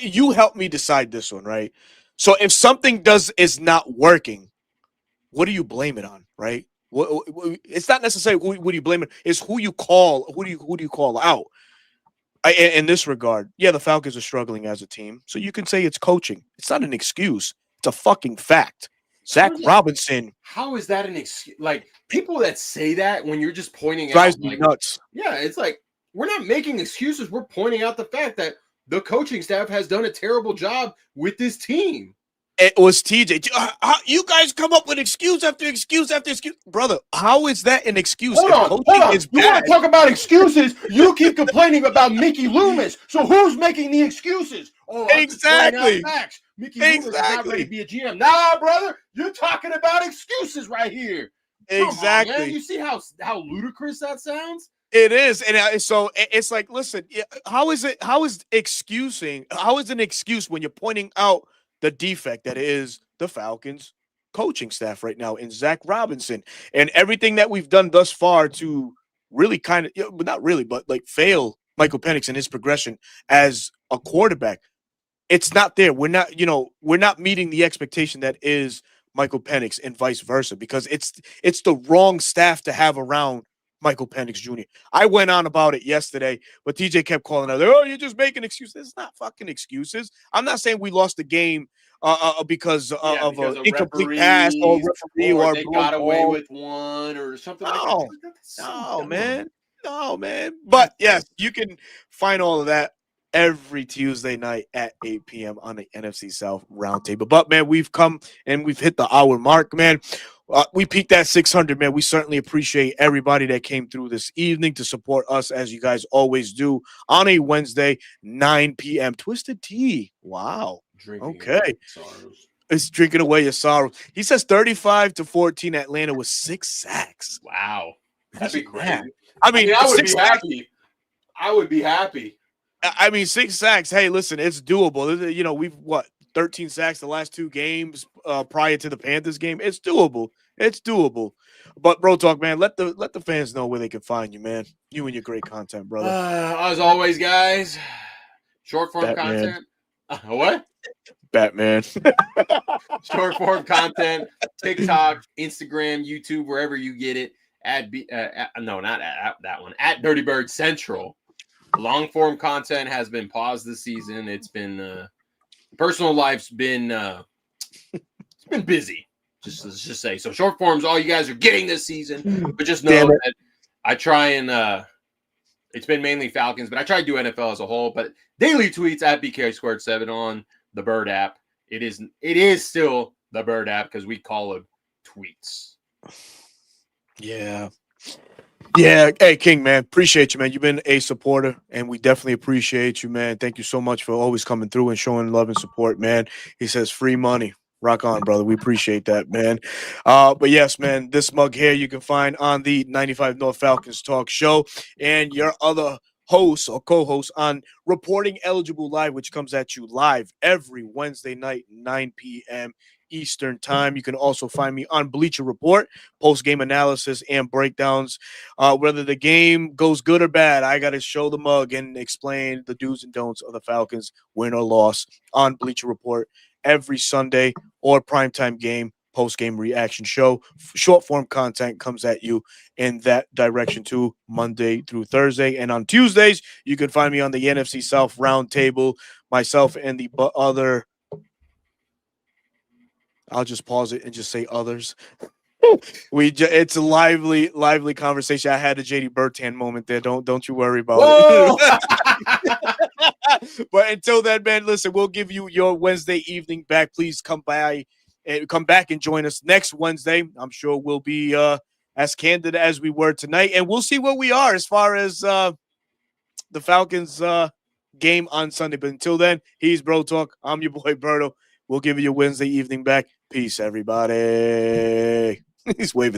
You help me decide this one, right? So if something is not working, what do you blame it on, right? It's not necessarily who do you blame it. It's who you call. Who do you call out? In this regard, yeah, the Falcons are struggling as a team, so you can say it's coaching. It's not an excuse. It's a fucking fact. Zach Robinson. How is that an excuse? Like, people that say that when you're just pointing drives out, me nuts. Yeah, it's like we're not making excuses. We're pointing out the fact that the coaching staff has done a terrible job with this team. It was TJ. You guys come up with excuse after excuse after excuse. Brother, how is that an excuse? Hold on. You want to talk about excuses? You keep complaining about Mickey Loomis. So who's making the excuses? Oh, exactly. Mickey Loomis is not ready to be a GM. Nah, brother. You're talking about excuses right here. Exactly. Come on, man. You see how ludicrous that sounds? It is, and so it's like, listen, how is it? How is excusing? How is an excuse when you're pointing out the defect that is the Falcons coaching staff right now in Zach Robinson and everything that we've done thus far to really kind of, but not really, but like fail Michael Penix in his progression as a quarterback. It's not there. We're not meeting the expectation that is Michael Penix and vice versa because it's the wrong staff to have around Michael Penix Jr. I went on about it yesterday, but TJ kept calling out, "Oh, you're just making excuses." It's not fucking excuses. I'm not saying we lost the game because of because an of incomplete pass or referees, referee or or they blown got away ball. with one or something like that. No, That's so no, dumb. man. No, man. God, But yes, you can find all of that every Tuesday night at 8 p.m. on the NFC South Roundtable. But man, we've come and we've hit the hour mark, man. We peaked at 600, man. We certainly appreciate everybody that came through this evening to support us as you guys always do on a Wednesday, 9 p.m. Twisted Tea. Wow. drinking Okay. sorrows. It's drinking away your sorrow. He says 35-14 Atlanta with 6 sacks. Wow, that'd be Imagine that. crazy. I I mean, mean, I would 6 be sacks. happy. I would be happy. I mean, 6 sacks. Hey, listen, it's doable. You know, we've 13 sacks the last 2 games prior to the Panthers game. It's doable. It's doable. But bro, talk, man. Let the fans know where they can find you, man. You and your great content, brother. As always, guys, short form Batman. content. What? Batman. Short form content. TikTok, Instagram, YouTube, wherever you get it. No, not at that one. At Dirty Bird Central. Long form content has been paused this season. It's been personal life's been it's been busy. Let's just say. So short form's all you guys are getting this season. But just know that I try and it's been mainly Falcons, but I try to do NFL as a whole. But daily tweets at BK2 on the Bird app. It is still the Bird app because we call it tweets. Yeah. Yeah. Hey, King, man. Appreciate you, man. You've been a supporter, and we definitely appreciate you, man. Thank you so much for always coming through and showing love and support, man. He says free money. Rock on, brother. We appreciate that, man. But yes, man, this mug here you can find on the 95 North Falcons Talk Show and your other hosts or co-hosts on Reporting Eligible Live, which comes at you live every Wednesday night, 9 p.m. Eastern Time. You can also find me on Bleacher Report, post-game analysis and breakdowns. Whether the game goes good or bad, I got to show the mug and explain the do's and don'ts of the Falcons, win or loss, on Bleacher Report every Sunday or primetime game, post-game reaction show. Short form content comes at you in that direction too, Monday through Thursday. And on Tuesdays, you can find me on the NFC South Roundtable, myself and the other. I'll just pause it and just say others. It's a lively conversation. I had a JD Bertan moment there. Don't you worry about it. But until then, man, listen, we'll give you your Wednesday evening back. Please come back and join us next Wednesday. I'm sure we'll be as candid as we were tonight, and we'll see where we are as far as the Falcons game on Sunday. But until then, he's Bro Talk. I'm your boy Berto. We'll give you your Wednesday evening back. Peace, everybody. He's waving.